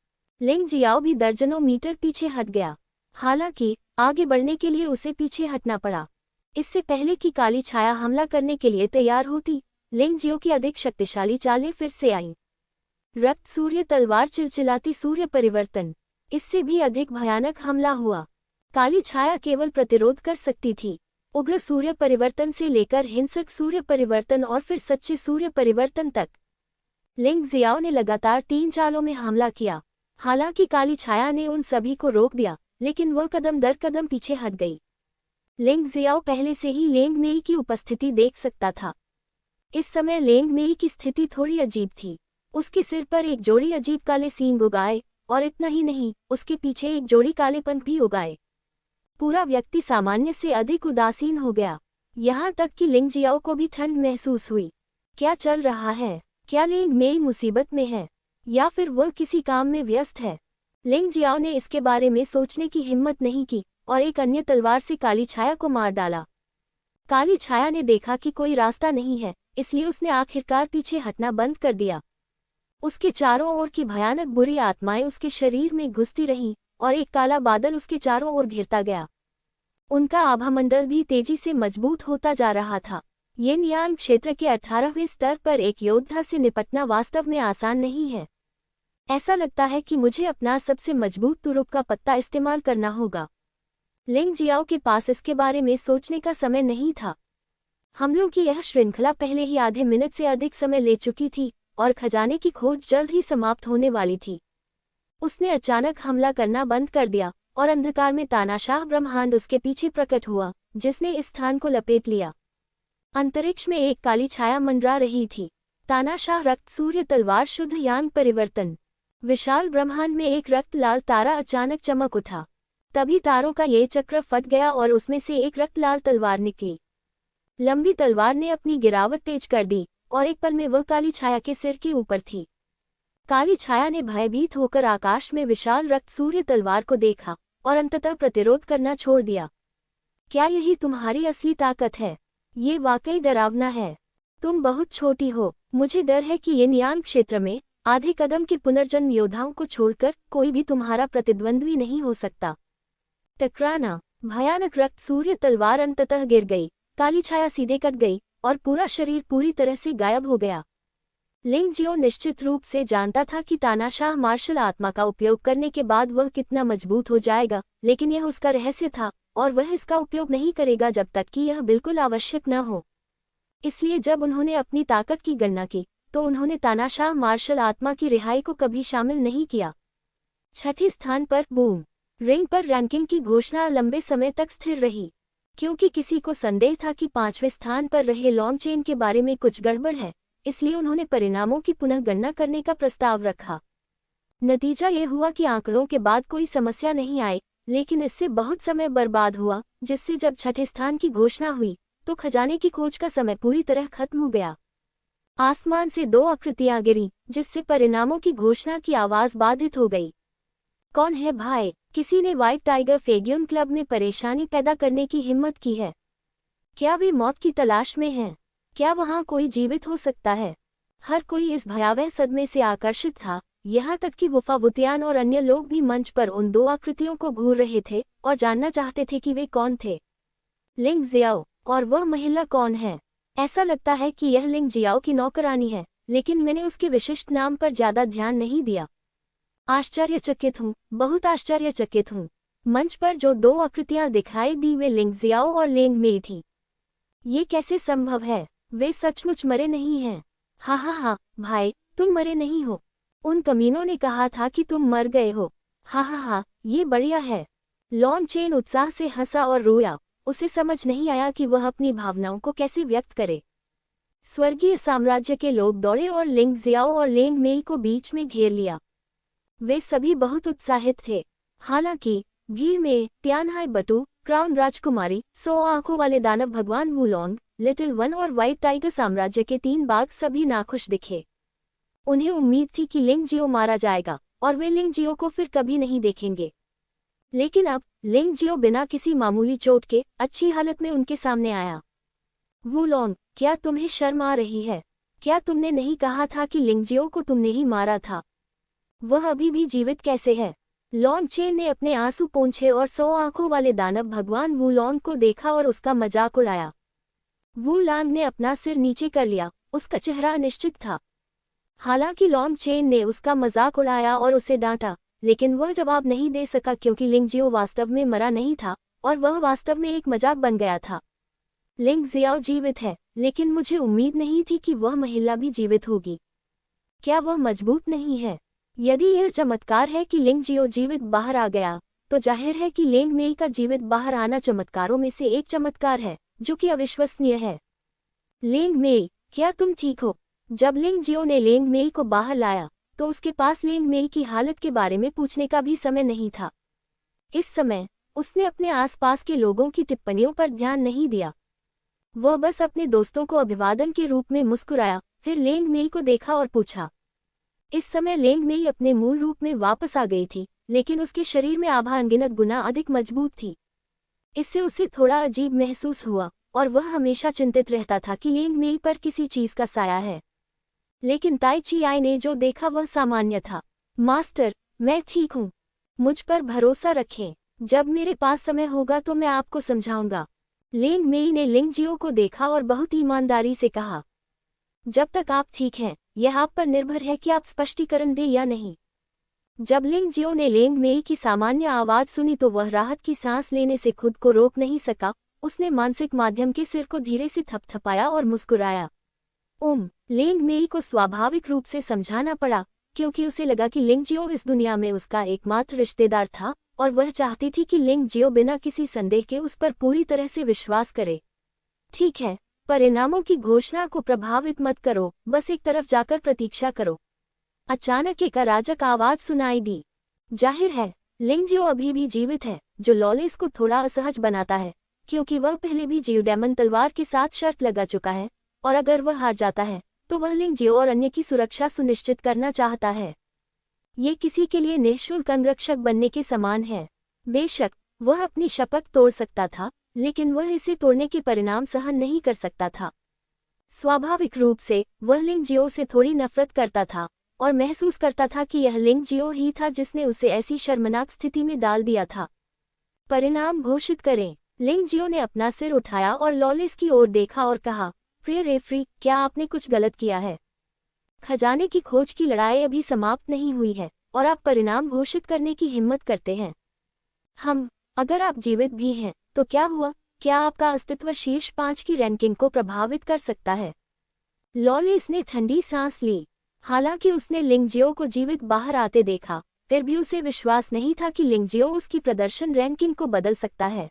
लिंग जियाओ भी दर्जनों मीटर पीछे हट गया। हालांकि आगे बढ़ने के लिए उसे पीछे हटना पड़ा। इससे पहले कि काली छाया हमला करने के लिए तैयार होती, लिंग जियो की अधिक शक्तिशाली चालें फिर से आईं। रक्त सूर्य तलवार चिलचिलाती सूर्य परिवर्तन, इससे भी अधिक भयानक हमला हुआ। काली छाया केवल प्रतिरोध कर सकती थी। उग्र सूर्य परिवर्तन से लेकर हिंसक सूर्य परिवर्तन और फिर सच्चे सूर्य परिवर्तन तक लिंग जियाओ ने लगातार 3 चालों में हमला किया। हालांकि काली छाया ने उन सभी को रोक दिया, लेकिन वह कदम दर कदम पीछे हट गई। लिंग जियाओ पहले से ही लेंग मेई की उपस्थिति देख सकता था। इस समय लेंग मेई की स्थिति थोड़ी अजीब थी। उसके सिर पर एक जोड़ी अजीब काले सींग उगाए, और इतना ही नहीं, उसके पीछे एक जोड़ी काले पंख भी उगाए। पूरा व्यक्ति सामान्य से अधिक उदासीन हो गया। यहाँ तक कि लिंग जियाओ को भी ठंड महसूस हुई। क्या चल रहा है? क्या लिंग मेई मुसीबत में है, या फिर वह किसी काम में व्यस्त है? लिंग जियाओ ने इसके बारे में सोचने की हिम्मत नहीं की और एक अन्य तलवार से काली छाया को मार डाला। काली छाया ने देखा कि कोई रास्ता नहीं है, इसलिए उसने आखिरकार पीछे हटना बंद कर दिया। उसके चारों ओर की भयानक बुरी आत्माएं उसके शरीर में घुसती रहीं और एक काला बादल उसके चारों ओर घिरता गया। उनका आभामंडल भी तेजी से मजबूत होता जा रहा था। यिन यांग क्षेत्र के 18वें स्तर पर एक योद्धा से निपटना वास्तव में आसान नहीं है। ऐसा लगता है कि मुझे अपना सबसे मजबूत तुरुप का पत्ता इस्तेमाल करना होगा। लिंग जियाओ के पास इसके बारे में सोचने का समय नहीं था। हमलों की यह श्रृंखला पहले ही आधे मिनट से अधिक समय ले चुकी थी और खजाने की खोज जल्द ही समाप्त होने वाली थी। उसने अचानक हमला करना बंद कर दिया और अंधकार में तानाशाह ब्रह्मांड उसके पीछे प्रकट हुआ, जिसने इस स्थान को लपेट लिया। अंतरिक्ष में एक काली छाया मंडरा रही थी। तानाशाह रक्त सूर्य तलवार शुद्ध यांग परिवर्तन। विशाल ब्रह्मांड में एक रक्त लाल तारा अचानक चमक उठा। तभी तारों का ये चक्र फट गया और उसमें से एक रक्त लाल तलवार निकली। लंबी तलवार ने अपनी गिरावट तेज कर दी और एक पल में वह काली छाया के सिर के ऊपर थी। काली छाया ने भयभीत होकर आकाश में विशाल रक्त सूर्य तलवार को देखा और अंततः प्रतिरोध करना छोड़ दिया। क्या यही तुम्हारी असली ताकत है? ये वाकई डरावना है। तुम बहुत छोटी हो। मुझे डर है कि यिन यांग क्षेत्र में आधे कदम के पुनर्जन्म योद्धाओं को छोड़कर कोई भी तुम्हारा प्रतिद्वंद्वी नहीं हो सकता। टकराना। भयानक रक्त सूर्य तलवार अंततः गिर गई। काली छाया सीधे कट गई और पूरा शरीर पूरी तरह से गायब हो गया। लिंग जियो निश्चित रूप से जानता था कि तानाशाह मार्शल आत्मा का उपयोग करने के बाद वह कितना मजबूत हो जाएगा, लेकिन यह उसका रहस्य था और वह इसका उपयोग नहीं करेगा जब तक कि यह बिल्कुल आवश्यक न हो। इसलिए जब उन्होंने अपनी ताकत की गणना की तो उन्होंने तानाशाह मार्शल आत्मा की रिहाई को कभी शामिल नहीं किया। 6ठे स्थान पर बूम रिंग पर रैंकिंग की घोषणा लंबे समय तक स्थिर रही, क्योंकि किसी को संदेह था कि 5वें स्थान पर रहे लॉन्ग चेन के बारे में कुछ गड़बड़ है। इसलिए उन्होंने परिणामों की पुनः गणना करने का प्रस्ताव रखा। नतीजा ये हुआ कि आंकड़ों के बाद कोई समस्या नहीं आई, लेकिन इससे बहुत समय बर्बाद हुआ, जिससे जब 6ठे स्थान की घोषणा हुई तो खजाने की खोज का समय पूरी तरह खत्म हो गया। आसमान से 2 आकृतियां गिरी, जिससे परिणामों की घोषणा की आवाज बाधित हो गई। कौन है भाई? किसी ने व्हाइट टाइगर फेगियन क्लब में परेशानी पैदा करने की हिम्मत की है। क्या वे मौत की तलाश में हैं? क्या वहां कोई जीवित हो सकता है? हर कोई इस भयावह सदमे से आकर्षित था, यहाँ तक कि वुफावुतियान और अन्य लोग भी मंच पर उन 2 आकृतियों को घूर रहे थे और जानना चाहते थे कि वे कौन थे। लिंग जियाओ, और वह महिला कौन है? ऐसा लगता है कि यह लिंग जियाओ की नौकरानी है, लेकिन मैंने उसके विशिष्ट नाम पर ज्यादा ध्यान नहीं दिया। आश्चर्यचकित हूँ, बहुत आश्चर्यचकित हूँ। मंच पर जो 2 आकृतियां दिखाई दी वे लिंग जियाओ और लेंग मेई थी। ये कैसे संभव है? वे सचमुच मरे नहीं हैं। हाँ हाँ हाँ भाई, तुम मरे नहीं हो। उन कमीनों ने कहा था कि तुम मर गए हो। हाँ हाँ हाँ, ये बढ़िया है। लॉन्ग चेन उत्साह से हंसा और रोया। उसे समझ नहीं आया कि वह अपनी भावनाओं को कैसे व्यक्त करे। स्वर्गीय साम्राज्य के लोग दौड़े और लिंग जियाओ और लेंग मेई को बीच में घेर लिया। वे सभी बहुत उत्साहित थे। हालांकि भीड़ में तियानहाई बटू, क्राउन राजकुमारी, 100 आंखों वाले दानव भगवान वुलोंग, लिटिल वन और व्हाइट टाइगर साम्राज्य के 3 बाघ सभी नाखुश दिखे। उन्हें उम्मीद थी कि लिंग जियो मारा जाएगा और वे लिंग जियो को फिर कभी नहीं देखेंगे। लेकिन अब लिंग जियो बिना किसी मामूली चोट के अच्छी हालत में उनके सामने आया। वुलोंग, क्या तुम्हें शर्म आ रही है? क्या तुमने नहीं कहा था कि लिंग जियो को तुमने ही मारा था? वह अभी भी जीवित कैसे है? लॉन्ग चेन ने अपने आंसू पोंछे और 100 आंखों वाले दानव भगवान वुलोंग को देखा और उसका मजाक उड़ाया। वुलोंग ने अपना सिर नीचे कर लिया, उसका चेहरा अनिश्चित था। हालांकि लॉन्ग चेन ने उसका मजाक उड़ाया और उसे डांटा, लेकिन वह जवाब नहीं दे सका क्योंकि लिंग जियो वास्तव में मरा नहीं था और वह वास्तव में एक मजाक बन गया था। लिंग जियाओ जीवित है, लेकिन मुझे उम्मीद नहीं थी कि वह महिला भी जीवित होगी। क्या वह मजबूत नहीं है? यदि यह चमत्कार है कि लिंग जियो जीवित बाहर आ गया, तो जाहिर है कि लेंग मेई का जीवित बाहर आना चमत्कारों में से एक चमत्कार है, जो कि अविश्वसनीय है। लेंग मेई, क्या तुम ठीक हो? जब लिंग जियो ने लेंग मेई को बाहर लाया, तो उसके पास लेंग मेई की हालत के बारे में पूछने का भी समय नहीं था। इस समय उसने अपने आसपास के लोगों की टिप्पणियों पर ध्यान नहीं दिया। वह बस अपने दोस्तों को अभिवादन के रूप में मुस्कुराया, फिर लेंग मेई को देखा और पूछा। इस समय लेंग मेई अपने मूल रूप में वापस आ गई थी, लेकिन उसके शरीर में आभा अनगिनत गुना अधिक मजबूत थी। इससे उसे थोड़ा अजीब महसूस हुआ और वह हमेशा चिंतित रहता था कि लेंग मेई पर किसी चीज का साया है। लेकिन ताई ची आई ने जो देखा वह सामान्य था। मास्टर, मैं ठीक हूँ, मुझ पर भरोसा रखें। जब मेरे पास समय होगा तो मैं आपको समझाऊंगा। लेंग मेई ने लिंग जियो को देखा और बहुत ईमानदारी से कहा, जब तक आप ठीक हैं, यह आप पर निर्भर है कि आप स्पष्टीकरण दें या नहीं। जब लिंग जियो ने लेंग मेई की सामान्य आवाज सुनी तो वह राहत की सांस लेने से खुद को रोक नहीं सका। उसने मानसिक माध्यम के सिर को धीरे से थपथपाया और मुस्कुराया। लेंग मेई को स्वाभाविक रूप से समझाना पड़ा, क्योंकि उसे लगा कि लिंग जियो इस दुनिया में उसका एकमात्र रिश्तेदार था और वह चाहती थी कि लिंग जियो बिना किसी संदेह के उस पर पूरी तरह से विश्वास करे। ठीक है, परिणामों की घोषणा को प्रभावित मत करो, बस एक तरफ जाकर प्रतीक्षा करो। अचानक एक अराजक आवाज सुनाई दी। जाहिर है, लिंग जियो अभी भी जीवित है, जो लॉलेस को थोड़ा असहज बनाता है, क्योंकि वह पहले भी जियो डेमन तलवार के साथ शर्त लगा चुका है, और अगर वह हार जाता है तो वह लिंग जियो और अन्य की सुरक्षा सुनिश्चित करना चाहता है। ये किसी के लिए निःशुल्क अंगरक्षक बनने के समान है। बेशक वह अपनी शपथ तोड़ सकता था, लेकिन वह इसे तोड़ने के परिणाम सहन नहीं कर सकता था। स्वाभाविक रूप से वह लिंग जियो से थोड़ी नफरत करता था और महसूस करता था कि यह लिंग जियो ही था जिसने उसे ऐसी शर्मनाक स्थिति में डाल दिया था। परिणाम घोषित करें। लिंग जियो ने अपना सिर उठाया और लॉलेस की ओर देखा और कहा, प्रिय रेफरी, क्या आपने कुछ गलत किया है? खजाने की खोज की लड़ाई अभी समाप्त नहीं हुई है और आप परिणाम घोषित करने की हिम्मत करते हैं। अगर आप जीवित भी हैं तो क्या हुआ? क्या आपका अस्तित्व शीर्ष 5 की रैंकिंग को प्रभावित कर सकता है? लॉलेस ने ठंडी सांस ली। हालांकि उसने लिंग जियो को जीवित बाहर आते देखा, फिर भी उसे विश्वास नहीं था कि लिंग जियो उसकी प्रदर्शन रैंकिंग को बदल सकता है।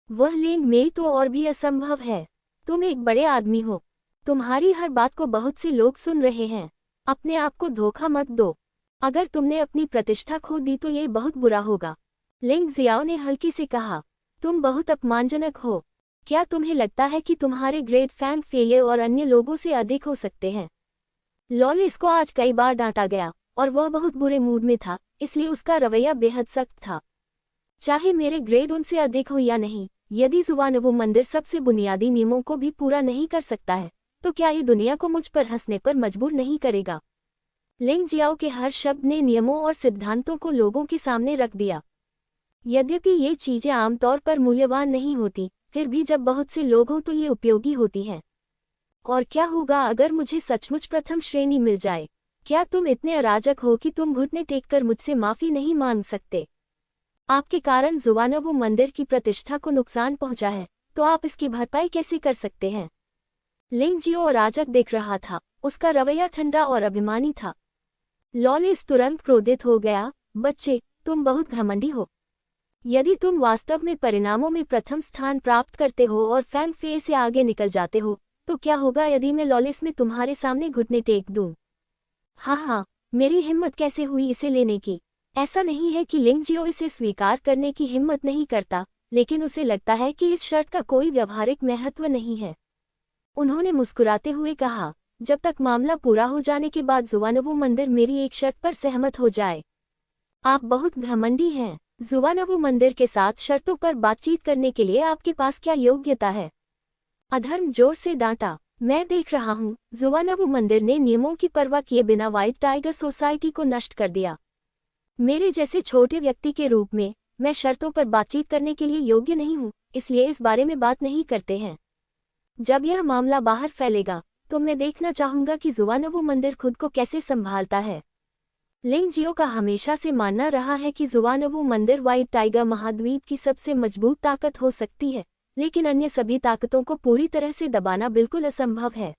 वह लेंग मेई तो और भी असंभव है। तुम एक बड़े आदमी हो, तुम्हारी हर बात को बहुत से लोग सुन रहे हैं। अपने आप को धोखा मत दो। अगर तुमने अपनी प्रतिष्ठा खो दी तो ये बहुत बुरा होगा। लिंग जियाओ ने हल्के से कहा, तुम बहुत अपमानजनक हो। क्या तुम्हें लगता है कि तुम्हारे ग्रेट फैंग फेये और अन्य लोगों से अधिक हो सकते हैं? लॉलेस को आज कई बार डांटा गया और वह बहुत बुरे मूड में था, इसलिए उसका रवैया बेहद सख्त था। चाहे मेरे ग्रेड उनसे अधिक हो या नहीं, यदि जुवानवो मंदिर सबसे बुनियादी नियमों को भी पूरा नहीं कर सकता है, तो क्या ये दुनिया को मुझ पर हंसने पर मजबूर नहीं करेगा? लिंग जियाओ के हर शब्द ने नियमों और सिद्धांतों को लोगों के सामने रख दिया। यद्यपि ये चीजें आमतौर पर मूल्यवान नहीं होती, फिर भी जब बहुत से लोग हों तो ये उपयोगी होती हैं। और क्या होगा अगर मुझे सचमुच प्रथम श्रेणी मिल जाए? क्या तुम इतने अराजक हो कि तुम घुटने टेककर मुझसे माफी नहीं मांग सकते? आपके कारण जुवानवो मंदिर की प्रतिष्ठा को नुकसान पहुंचा है, तो आप इसकी भरपाई कैसे कर सकते हैं? लिंग जियो अराजक दिख रहा था, उसका रवैया ठंडा और अभिमानी था। लॉलेस तुरंत क्रोधित हो गया, बच्चे, तुम बहुत घमंडी हो। यदि तुम वास्तव में परिणामों में प्रथम स्थान प्राप्त करते हो और फैंग फे से आगे निकल जाते हो, तो क्या होगा यदि मैं लॉलेस में तुम्हारे सामने घुटने टेक दूं? हाँ, मेरी हिम्मत कैसे हुई इसे लेने की? ऐसा नहीं है कि लिंग जियो इसे स्वीकार करने की हिम्मत नहीं करता, लेकिन उसे लगता है कि इस शर्त का कोई व्यावहारिक महत्व नहीं है। उन्होंने मुस्कुराते हुए कहा, जब तक मामला पूरा हो जाने के बाद जुवानवु मंदिर मेरी एक शर्त पर सहमत हो जाए। आप बहुत घमंडी हैं। जुवानवु मंदिर के साथ शर्तों पर बातचीत करने के लिए आपके पास क्या योग्यता है? अधर्म जोर से डांटा। मैं देख रहा हूँ, जुवानवु मंदिर ने नियमों की परवाह किए बिना व्हाइट टाइगर सोसाइटी को नष्ट कर दिया। मेरे जैसे छोटे व्यक्ति के रूप में मैं शर्तों पर बातचीत करने के लिए योग्य नहीं हूँ, इसलिए इस बारे में बात नहीं करते हैं। जब यह मामला बाहर फैलेगा तो मैं देखना चाहूंगा कि जुवानवु मंदिर खुद को कैसे संभालता है। लिंग जियो का हमेशा से मानना रहा है कि जुवानवु मंदिर व्हाइट टाइगर महाद्वीप की सबसे मजबूत ताकत हो सकती है, लेकिन अन्य सभी ताकतों को पूरी तरह से दबाना बिल्कुल असंभव है।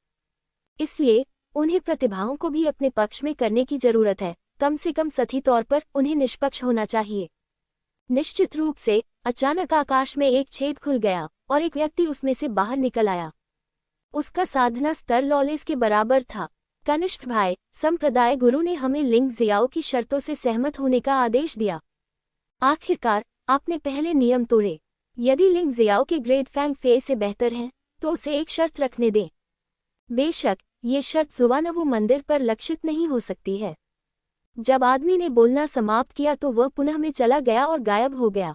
इसलिए उन्हें प्रतिभाओं को भी अपने पक्ष में करने की जरूरत है। कम से कम सही तौर पर उन्हें निष्पक्ष होना चाहिए। निश्चित रूप से अचानक आकाश में एक छेद खुल गया और एक व्यक्ति उसमें से बाहर निकल आया। उसका साधना स्तर लॉलेस के बराबर था। कनिष्ठ भाई, संप्रदाय गुरु ने हमें लिंग जियाओ की शर्तों से सहमत होने का आदेश दिया। आखिरकार आपने पहले नियम तोड़े। यदि लिंग जियाओ के ग्रेट फैंग फे से बेहतर हैं, तो उसे एक शर्त रखने दें। बेशक ये शर्त जुवानवु मंदिर पर लक्षित नहीं हो सकती है। जब आदमी ने बोलना समाप्त किया तो वह पुनः में चला गया और गायब हो गया।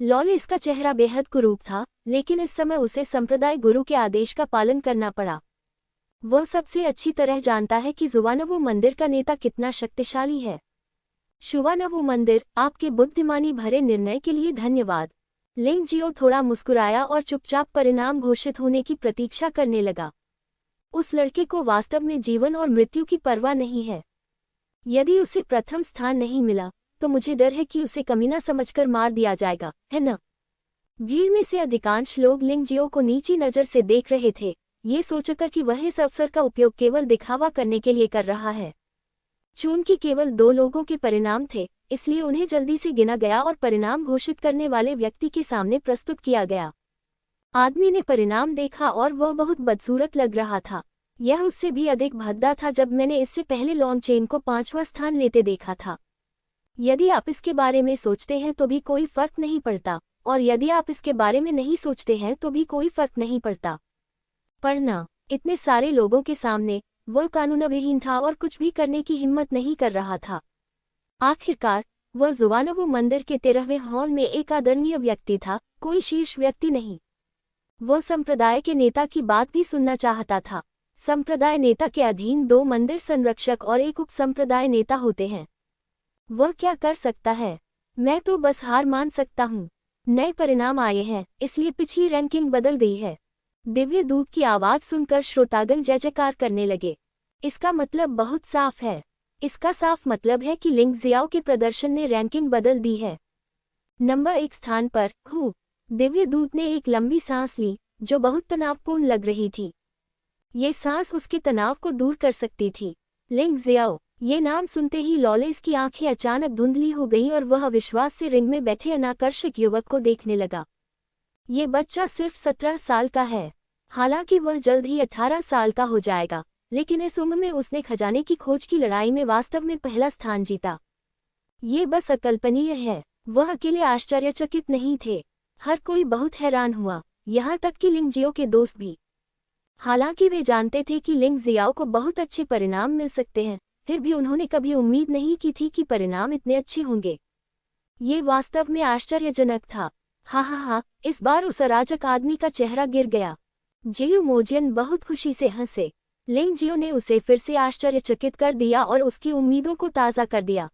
लॉलेस का चेहरा बेहद कुरूप था, लेकिन इस समय उसे संप्रदाय गुरु के आदेश का पालन करना पड़ा। वह सबसे अच्छी तरह जानता है कि जुवानवु मंदिर का नेता कितना शक्तिशाली है। शुवानवु मंदिर, आपके बुद्धिमानी भरे निर्णय के लिए धन्यवाद। लिंग जियो थोड़ा मुस्कुराया और चुपचाप परिणाम घोषित होने की प्रतीक्षा करने लगा। उस लड़के को वास्तव में जीवन और मृत्यु की परवाह नहीं है। यदि उसे प्रथम स्थान नहीं मिला तो मुझे डर है कि उसे कमीना समझकर मार दिया जाएगा, है न? भीड़ में से अधिकांश लोग लिंग जियो को नीची नज़र से देख रहे थे, ये सोचकर कि वह इस अवसर का उपयोग केवल दिखावा करने के लिए कर रहा है। चूंकि केवल 2 लोगों के परिणाम थे, इसलिए उन्हें जल्दी से गिना गया और परिणाम घोषित करने वाले व्यक्ति के सामने प्रस्तुत किया गया। आदमी ने परिणाम देखा और वह बहुत बदसूरत लग रहा था। यह उससे भी अधिक भद्दा था जब मैंने इससे पहले लॉन्ग चेन को 5वां स्थान लेते देखा था। यदि आप इसके बारे में सोचते हैं तो भी कोई फर्क नहीं पड़ता, और यदि आप इसके बारे में नहीं सोचते हैं तो भी कोई फर्क नहीं पड़ता। पर ना, इतने सारे लोगों के सामने वह कानूनविहीन था और कुछ भी करने की हिम्मत नहीं कर रहा था। आखिरकार वह जुवानवु मंदिर के 13वें हॉल में एक आदरणीय व्यक्ति था, कोई शीर्ष व्यक्ति नहीं। वह संप्रदाय के नेता की बात भी सुनना चाहता था। संप्रदाय नेता के अधीन 2 मंदिर संरक्षक और एक उप संप्रदाय नेता होते हैं। वह क्या कर सकता है? मैं तो बस हार मान सकता हूँ। नए परिणाम आए हैं, इसलिए पिछली रैंकिंग बदल गई है। दिव्य दूत की आवाज सुनकर श्रोतागण जय जयकार करने लगे। इसका मतलब बहुत साफ है। इसका साफ मतलब है कि लिंग जियाओ के प्रदर्शन ने रैंकिंग बदल दी है। नंबर 1 स्थान पर हूँ। दिव्य दूत ने एक लंबी सांस ली, जो बहुत तनावपूर्ण लग रही थी। ये सांस उसके तनाव को दूर कर सकती थी। लिंग जियाओ, ये नाम सुनते ही लॉलेस की आंखें अचानक धुंधली हो गईं और वह अविश्वास से रिंग में बैठे अनाकर्षक युवक को देखने लगा। ये बच्चा सिर्फ 17 साल का है। हालांकि वह जल्द ही 18 साल का हो जाएगा, लेकिन इस उम्र में उसने खजाने की खोज की लड़ाई में वास्तव में पहला स्थान जीता। ये बस अकल्पनीय है। वह अकेले आश्चर्यचकित नहीं थे। हर कोई बहुत हैरान हुआ, यहाँ तक कि लिंग जियो के दोस्त भी। हालांकि वे जानते थे कि लिंग जियाओ को बहुत अच्छे परिणाम मिल सकते हैं, फिर भी उन्होंने कभी उम्मीद नहीं की थी कि परिणाम इतने अच्छे होंगे। ये वास्तव में आश्चर्यजनक था। हा, इस बार उस अराजक आदमी का चेहरा गिर गया। जियो मोजियन बहुत खुशी से हंसे। लिंग जियो ने उसे फिर से आश्चर्यचकित कर दिया और उसकी उम्मीदों को ताज़ा कर दिया।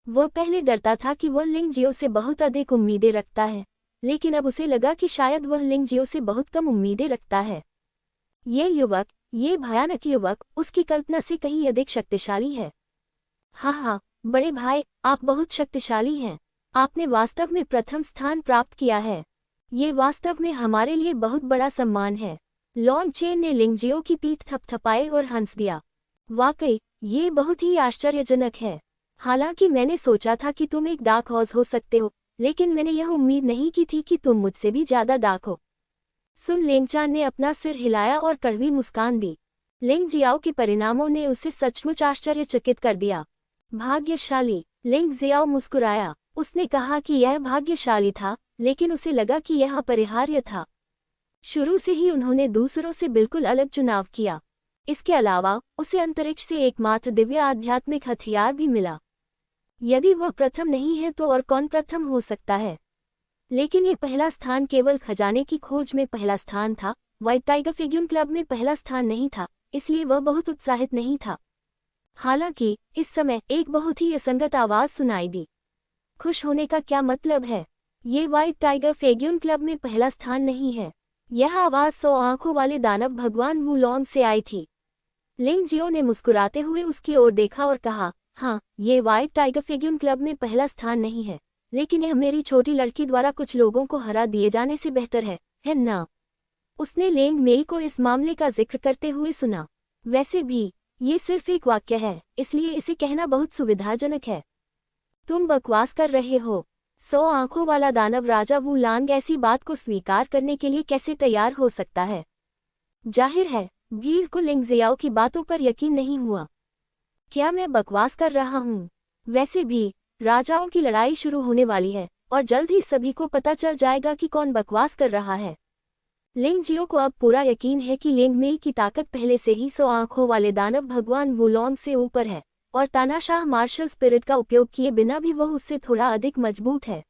वह पहले डरता था कि वह लिंग जियो से बहुत अधिक उम्मीदें रखता है, लेकिन अब उसे लगा कि शायद वह लिंग जियो से बहुत कम उम्मीदें रखता है। ये युवक, ये भयानक युवक, उसकी कल्पना से कहीं अधिक शक्तिशाली है। हाँ, बड़े भाई, आप बहुत शक्तिशाली हैं। आपने वास्तव में प्रथम स्थान प्राप्त किया है। ये वास्तव में हमारे लिए बहुत बड़ा सम्मान है। लॉन्ग चेन ने लिंग जियो की पीठ थपथपाई और हंस दिया। वाकई, ये बहुत ही आश्चर्यजनक है। हालांकि मैंने सोचा था कि तुम एक डार्क हॉर्स हो सकते हो, लेकिन मैंने यह उम्मीद नहीं की थी कि तुम मुझसे भी ज्यादा डार्क हो। सुन लेंगचान ने अपना सिर हिलाया और कड़वी मुस्कान दी। लिंग जियाओ के परिणामों ने उसे सचमुच आश्चर्यचकित कर दिया। भाग्यशाली, लिंग जियाओ मुस्कुराया। उसने कहा कि यह भाग्यशाली था, लेकिन उसे लगा कि यह अपरिहार्य था। शुरू से ही उन्होंने दूसरों से बिल्कुल अलग चुनाव किया। इसके अलावा उसे अंतरिक्ष से एकमात्र दिव्य आध्यात्मिक हथियार भी मिला। यदि वह प्रथम नहीं है तो और कौन प्रथम हो सकता है? लेकिन ये पहला स्थान केवल खजाने की खोज में पहला स्थान था, व्हाइट टाइगर फेग्यून क्लब में पहला स्थान नहीं था, इसलिए वह बहुत उत्साहित नहीं था। हालांकि इस समय एक बहुत ही असंगत आवाज सुनाई दी। खुश होने का क्या मतलब है? ये व्हाइट टाइगर फेग्यून क्लब में पहला स्थान नहीं है। यह आवाज 100 आंखों वाले दानव भगवान वुलोंग से आई थी। लिंग जियो ने मुस्कुराते हुए उसकी ओर देखा और कहा, हाँ, ये व्हाइट टाइगर फेग्यून क्लब में पहला स्थान नहीं है, लेकिन यह मेरी छोटी लड़की द्वारा कुछ लोगों को हरा दिए जाने से बेहतर है ना? उसने लेंग मेई को इस मामले का जिक्र करते हुए सुना। वैसे भी ये सिर्फ एक वाक्य है, इसलिए इसे कहना बहुत सुविधाजनक है। तुम बकवास कर रहे हो। 100 आंखों वाला दानव राजा वू लांग ऐसी बात को स्वीकार करने के लिए कैसे तैयार हो सकता है? जाहिर है भीड़ को लिंग जियाओ की बातों पर यकीन नहीं हुआ। क्या मैं बकवास कर रहा हूँ? वैसे भी राजाओं की लड़ाई शुरू होने वाली है और जल्द ही सभी को पता चल जाएगा कि कौन बकवास कर रहा है। लिंग जियो को अब पूरा यकीन है कि लिंग मेई की ताकत पहले से ही 100 आंखों वाले दानव भगवान वुलोंग से ऊपर है और तानाशाह मार्शल स्पिरिट का उपयोग किए बिना भी वह उससे थोड़ा अधिक मजबूत है।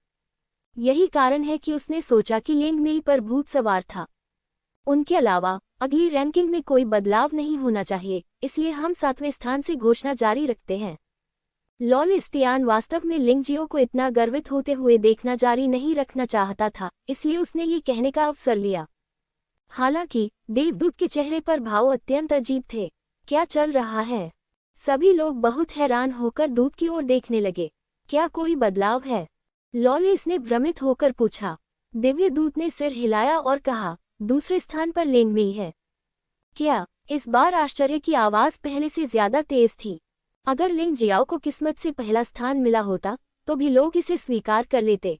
यही कारण है कि उसने सोचा कि लिंग मेई पर भूत सवार था। उनके अलावा अगली रैंकिंग में कोई बदलाव नहीं होना चाहिए, इसलिए हम 7वें स्थान से घोषणा जारी रखते हैं। लॉलिस तियान वास्तव में लिंग जियो को इतना गर्वित होते हुए देखना जारी नहीं रखना चाहता था, इसलिए उसने ये कहने का अवसर लिया। हालांकि देवदूत के चेहरे पर भाव अत्यंत अजीब थे। क्या चल रहा है? सभी लोग बहुत हैरान होकर दूत की ओर देखने लगे। क्या कोई बदलाव है? लॉलिस ने भ्रमित होकर पूछा। दिव्य दूत ने सिर हिलाया और कहा, दूसरे स्थान पर लिंग मेई है। क्या? इस बार आश्चर्य की आवाज पहले से ज्यादा तेज थी। अगर लिंग जियाओ को किस्मत से पहला स्थान मिला होता तो भी लोग इसे स्वीकार कर लेते।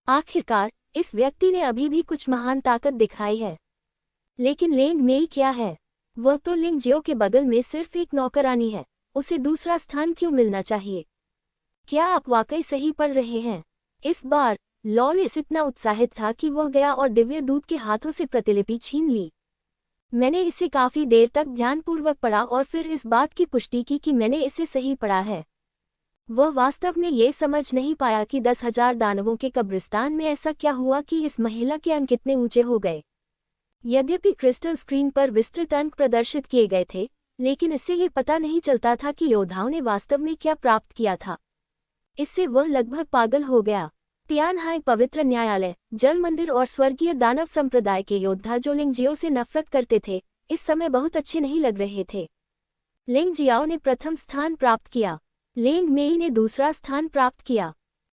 आखिरकार इस व्यक्ति ने अभी भी कुछ महान ताकत दिखाई है। लेकिन लिंग मेई क्या है? वह तो लिंग जियो के बगल में सिर्फ एक नौकरानी है, उसे दूसरा स्थान क्यों मिलना चाहिए? क्या आप वाकई सही पढ़ रहे हैं? इस बार लॉलिस इतना उत्साहित था कि वह गया और दिव्य दूत के हाथों से प्रतिलिपि छीन ली। मैंने इसे काफी देर तक ध्यानपूर्वक पढ़ा और फिर इस बात की पुष्टि की कि मैंने इसे सही पढ़ा है। वह वास्तव में ये समझ नहीं पाया कि 10,000 दानवों के कब्रिस्तान में ऐसा क्या हुआ कि इस महिला के अंक इतने ऊंचे हो गए। यद्यपि क्रिस्टल स्क्रीन पर विस्तृत अंक प्रदर्शित किए गए थे, लेकिन इससे ये पता नहीं चलता था कि योद्धाओं ने वास्तव में क्या प्राप्त किया था। इससे वह लगभग पागल हो गया। तियानहाई पवित्र न्यायालय, जल मंदिर और स्वर्गीय दानव संप्रदाय के योद्धा जो लिंग जियो से नफरत करते थे, इस समय बहुत अच्छे नहीं लग रहे थे। लिंग जियाओ ने प्रथम स्थान प्राप्त किया, लिंग मेई ने दूसरा स्थान प्राप्त किया।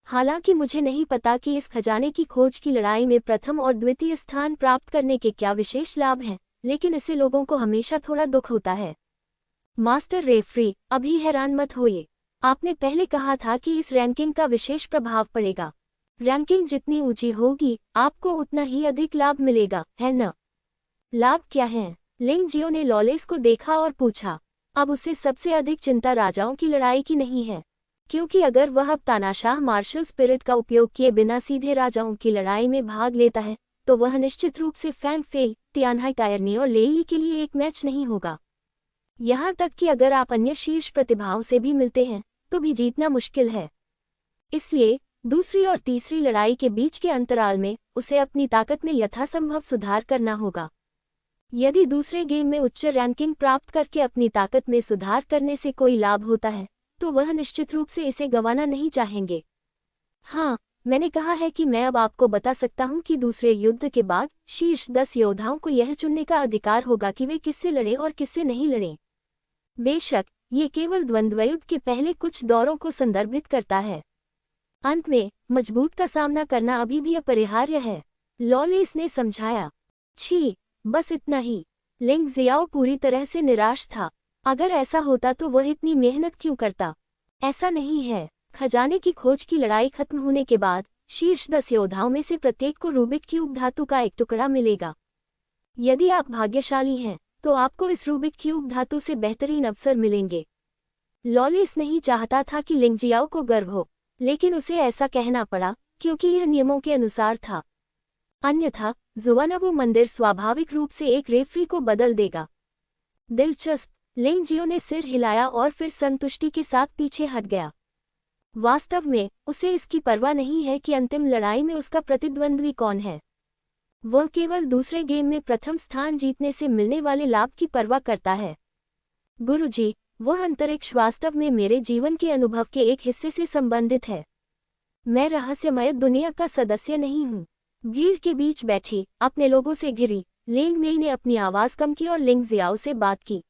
हालांकि मुझे नहीं पता कि इस खजाने की खोज की लड़ाई में प्रथम और द्वितीय स्थान प्राप्त करने के क्या विशेष लाभ हैं, लेकिन इससे लोगों को हमेशा थोड़ा दुख होता है। मास्टर रेफरी, अभी हैरान मत होइए। आपने पहले कहा था कि इस रैंकिंग का विशेष प्रभाव पड़ेगा। रैंकिंग जितनी ऊंची होगी, आपको उतना ही अधिक लाभ मिलेगा, है न? लाभ क्या है? लिंग जियो ने लॉलिस को देखा और पूछा। अब उसे सबसे अधिक चिंता राजाओं की लड़ाई की नहीं है, क्योंकि अगर वह अब तानाशाह मार्शल स्पिरिट का उपयोग किए बिना सीधे राजाओं की लड़ाई में भाग लेता है, तो वह निश्चित रूप से फैंग फेई, तियानहाई टायरनी और लेली के लिए एक मैच नहीं होगा। यहाँ तक कि अगर आप अन्य शीर्ष प्रतिभाओं से भी मिलते हैं, तो भी जीतना मुश्किल है। इसलिए दूसरी और तीसरी लड़ाई के बीच के अंतराल में उसे अपनी ताकत में यथासंभव सुधार करना होगा। यदि दूसरे गेम में उच्च रैंकिंग प्राप्त करके अपनी ताकत में सुधार करने से कोई लाभ होता है, तो वह निश्चित रूप से इसे गंवाना नहीं चाहेंगे। हाँ, मैंने कहा है कि मैं अब आपको बता सकता हूँ कि दूसरे युद्ध के बाद शीर्ष 10 योद्धाओं को यह चुनने का अधिकार होगा कि वे किससे लड़ें और किससे नहीं लड़ें। बेशक ये केवल द्वंद्वयुद्ध के पहले कुछ दौरों को संदर्भित करता है। अंत में मजबूत का सामना करना अभी भी अपरिहार्य है, लॉलिस ने समझाया। छी, बस इतना ही। लिंग जियाओ पूरी तरह से निराश था। अगर ऐसा होता तो वह इतनी मेहनत क्यों करता? ऐसा नहीं है। खजाने की खोज की लड़ाई खत्म होने के बाद शीर्ष 10 योद्धाओं में से प्रत्येक को रूबिक क्यूब धातु का एक टुकड़ा मिलेगा। यदि आप भाग्यशाली हैं, तो आपको इस रूबिक क्यूब धातु से बेहतरीन अवसर मिलेंगे। लॉलिस नहीं चाहता था कि लिंग जियाओ को गर्व हो, लेकिन उसे ऐसा कहना पड़ा क्योंकि यह नियमों के अनुसार था। अन्यथा जुआनवो मंदिर स्वाभाविक रूप से एक रेफरी को बदल देगा। दिलचस्प। लिंग जियो ने सिर हिलाया और फिर संतुष्टि के साथ पीछे हट गया। वास्तव में उसे इसकी परवाह नहीं है कि अंतिम लड़ाई में उसका प्रतिद्वंद्वी कौन है। वह केवल दूसरे गेम में प्रथम स्थान जीतने से मिलने वाले लाभ की परवाह करता है। गुरुजी, वह अंतरिक्ष वास्तव में मेरे जीवन के अनुभव के एक हिस्से से संबंधित है। मैं रहस्यमय दुनिया का सदस्य नहीं हूँ। भीड़ के बीच बैठी, अपने लोगों से घिरी, लिंग मेई ने अपनी आवाज कम की और लिंग जियाओ से बात की।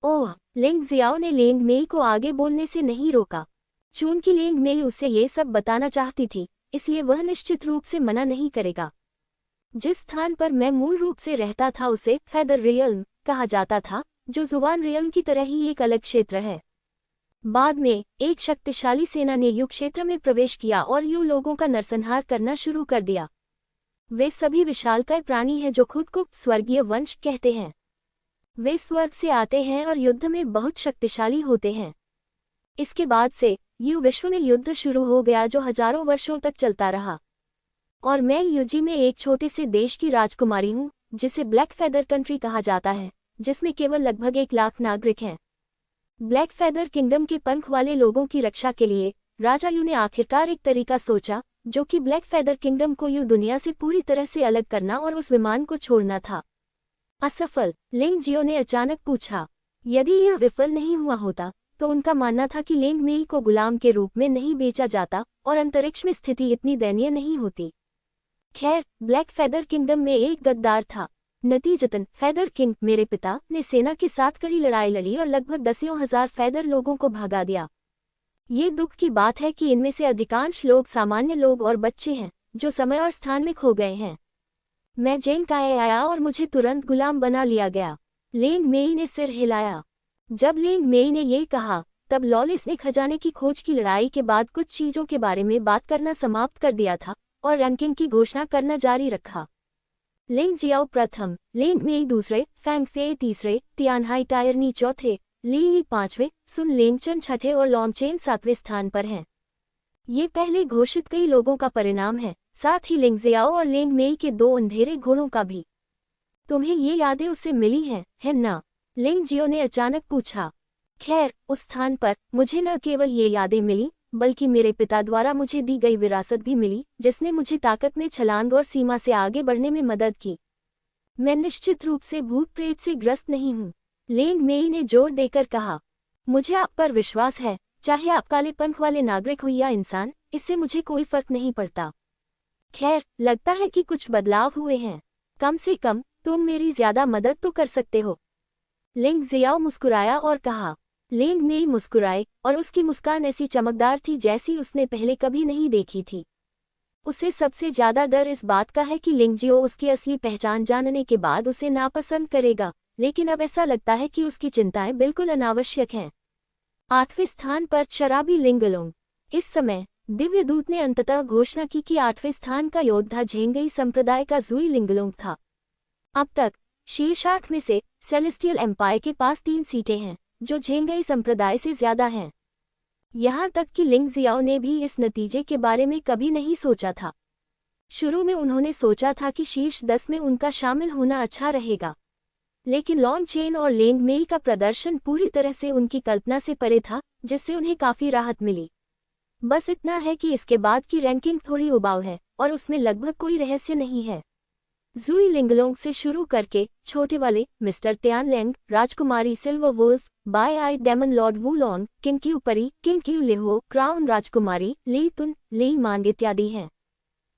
ओह, लिंग जियाओ ने लिंग मेई को आगे बोलने से नहीं रोका। चूंकि लिंग मेई उसे ये सब बताना चाहती थी, इसलिए वह निश्चित रूप से मना नहीं करेगा। जिस स्थान पर मैं मूल रूप से रहता था उसे फेदर रियल्म कहा जाता था, जो जुबान रियल्म की तरह ही एक अलग क्षेत्र है। बाद में एक शक्तिशाली सेना ने यू क्षेत्र में प्रवेश किया और यू लोगों का नरसंहार करना शुरू कर दिया। वे सभी विशालकाय प्राणी हैं जो खुद को स्वर्गीय वंश कहते हैं। वे स्वर्ग से आते हैं और युद्ध में बहुत शक्तिशाली होते हैं। इसके बाद से यू विश्व में युद्ध शुरू हो गया जो हजारों वर्षों तक चलता रहा। और मैं यूजी में एक छोटे से देश की राजकुमारी हूँ, जिसे ब्लैक फेदर कंट्री कहा जाता है, जिसमें केवल लगभग 1 लाख नागरिक हैं। ब्लैक फेदर किंगडम के पंख वाले लोगों की रक्षा के लिए राजा यू ने आखिरकार एक तरीका सोचा, जो कि ब्लैक फेदर किंगडम को यू दुनिया से पूरी तरह से अलग करना और उस विमान को छोड़ना था। असफल? लिंग जियो ने अचानक पूछा। यदि यह विफल नहीं हुआ होता तो उनका मानना था कि लिंग मेई को गुलाम के रूप में नहीं बेचा जाता और अंतरिक्ष में स्थिति इतनी दयनीय नहीं होती। खैर, ब्लैक फेदर किंगडम में एक गद्दार था। नतीजतन फेदर किंग, मेरे पिता, ने सेना के साथ कड़ी लड़ाई लड़ी और लगभग 10,000 फेदर लोगों को भगा दिया। ये दुख की बात है कि इनमें से अधिकांश लोग सामान्य लोग और बच्चे हैं, जो समय और स्थान में खो गए हैं। मैं जेन काए आया और मुझे तुरंत गुलाम बना लिया गया। लिंग मेई ने सिर हिलाया। जब लिंग मेई ने ये कहा, तब लॉलिस ने खजाने की खोज की लड़ाई के बाद कुछ चीजों के बारे में बात करना समाप्त कर दिया था और रैंकिंग की घोषणा करना जारी रखा। लिंग जियाओ प्रथम, लिंग मेई दूसरे, फैंग फे तीसरे, तियानहाई टायरनी चौथे, ली 5वें, सुन लेंगचन छठे और लॉन्गचेन 7वें स्थान पर हैं। ये पहले घोषित कई लोगों का परिणाम है, साथ ही लिंग जियाओ और लिंग मेई के 2 अंधेरे घोड़ों का भी। तुम्हें ये यादें उससे मिली हैं, है ना? लिंग जियो ने अचानक पूछा। खैर, उस स्थान पर मुझे न केवल ये यादें मिली, बल्कि मेरे पिता द्वारा मुझे दी गई विरासत भी मिली, जिसने मुझे ताकत में छलांग और सीमा से आगे बढ़ने में मदद की। मैं निश्चित रूप से भूत प्रेत से ग्रस्त नहीं हूँ, लिंग मेई ने जोर देकर कहा। मुझे आप पर विश्वास है, चाहे आप काले पंख वाले नागरिक हो या इंसान, इससे मुझे कोई फर्क नहीं पड़ता। खैर, लगता है कि कुछ बदलाव हुए हैं। कम से कम तुम मेरी ज्यादा मदद तो कर सकते हो। लिंग जियाओ मुस्कुराया और कहा। लिंग मेई मुस्कुराए और उसकी मुस्कान ऐसी चमकदार थी जैसी उसने पहले कभी नहीं देखी थी। उसे सबसे ज्यादा डर इस बात का है कि लिंग जियो उसकी असली पहचान जानने के बाद उसे नापसंद करेगा, लेकिन अब ऐसा लगता है कि उसकी चिंताएं बिल्कुल अनावश्यक हैं। 8वें स्थान पर शराबी लिंगलोंग। इस समय दिव्य दूत ने अंततः घोषणा की कि 8वें स्थान का योद्धा झेंगई संप्रदाय का जुई लिंगलोंग था। अब तक शीर्ष 8 में से सेलेस्टियल एम्पायर के पास 3 सीटें हैं, जो झेंगई संप्रदाय से ज्यादा हैं। यहाँ तक कि लिंग जियाओ ने भी इस नतीजे के बारे में कभी नहीं सोचा था। शुरू में उन्होंने सोचा था कि शीर्ष 10 में उनका शामिल होना अच्छा रहेगा, लेकिन लॉन्गचेन और लिंग मेई का प्रदर्शन पूरी तरह से उनकी कल्पना से परे था, जिससे उन्हें काफी राहत मिली। बस इतना है कि इसके बाद की रैंकिंग थोड़ी उबाऊ है और उसमें लगभग कोई रहस्य नहीं है। जुई लिंगलोंग से शुरू करके छोटे वाले मिस्टर तियानलेंग, राजकुमारी सिल्वर वुल्फ, बाय आई डेमन लॉर्ड वुलॉन्ग, किंग क्यू परी, किंग क्यू लेहो, क्राउन राजकुमारी, ली तुन, ली मांग इत्यादि हैं।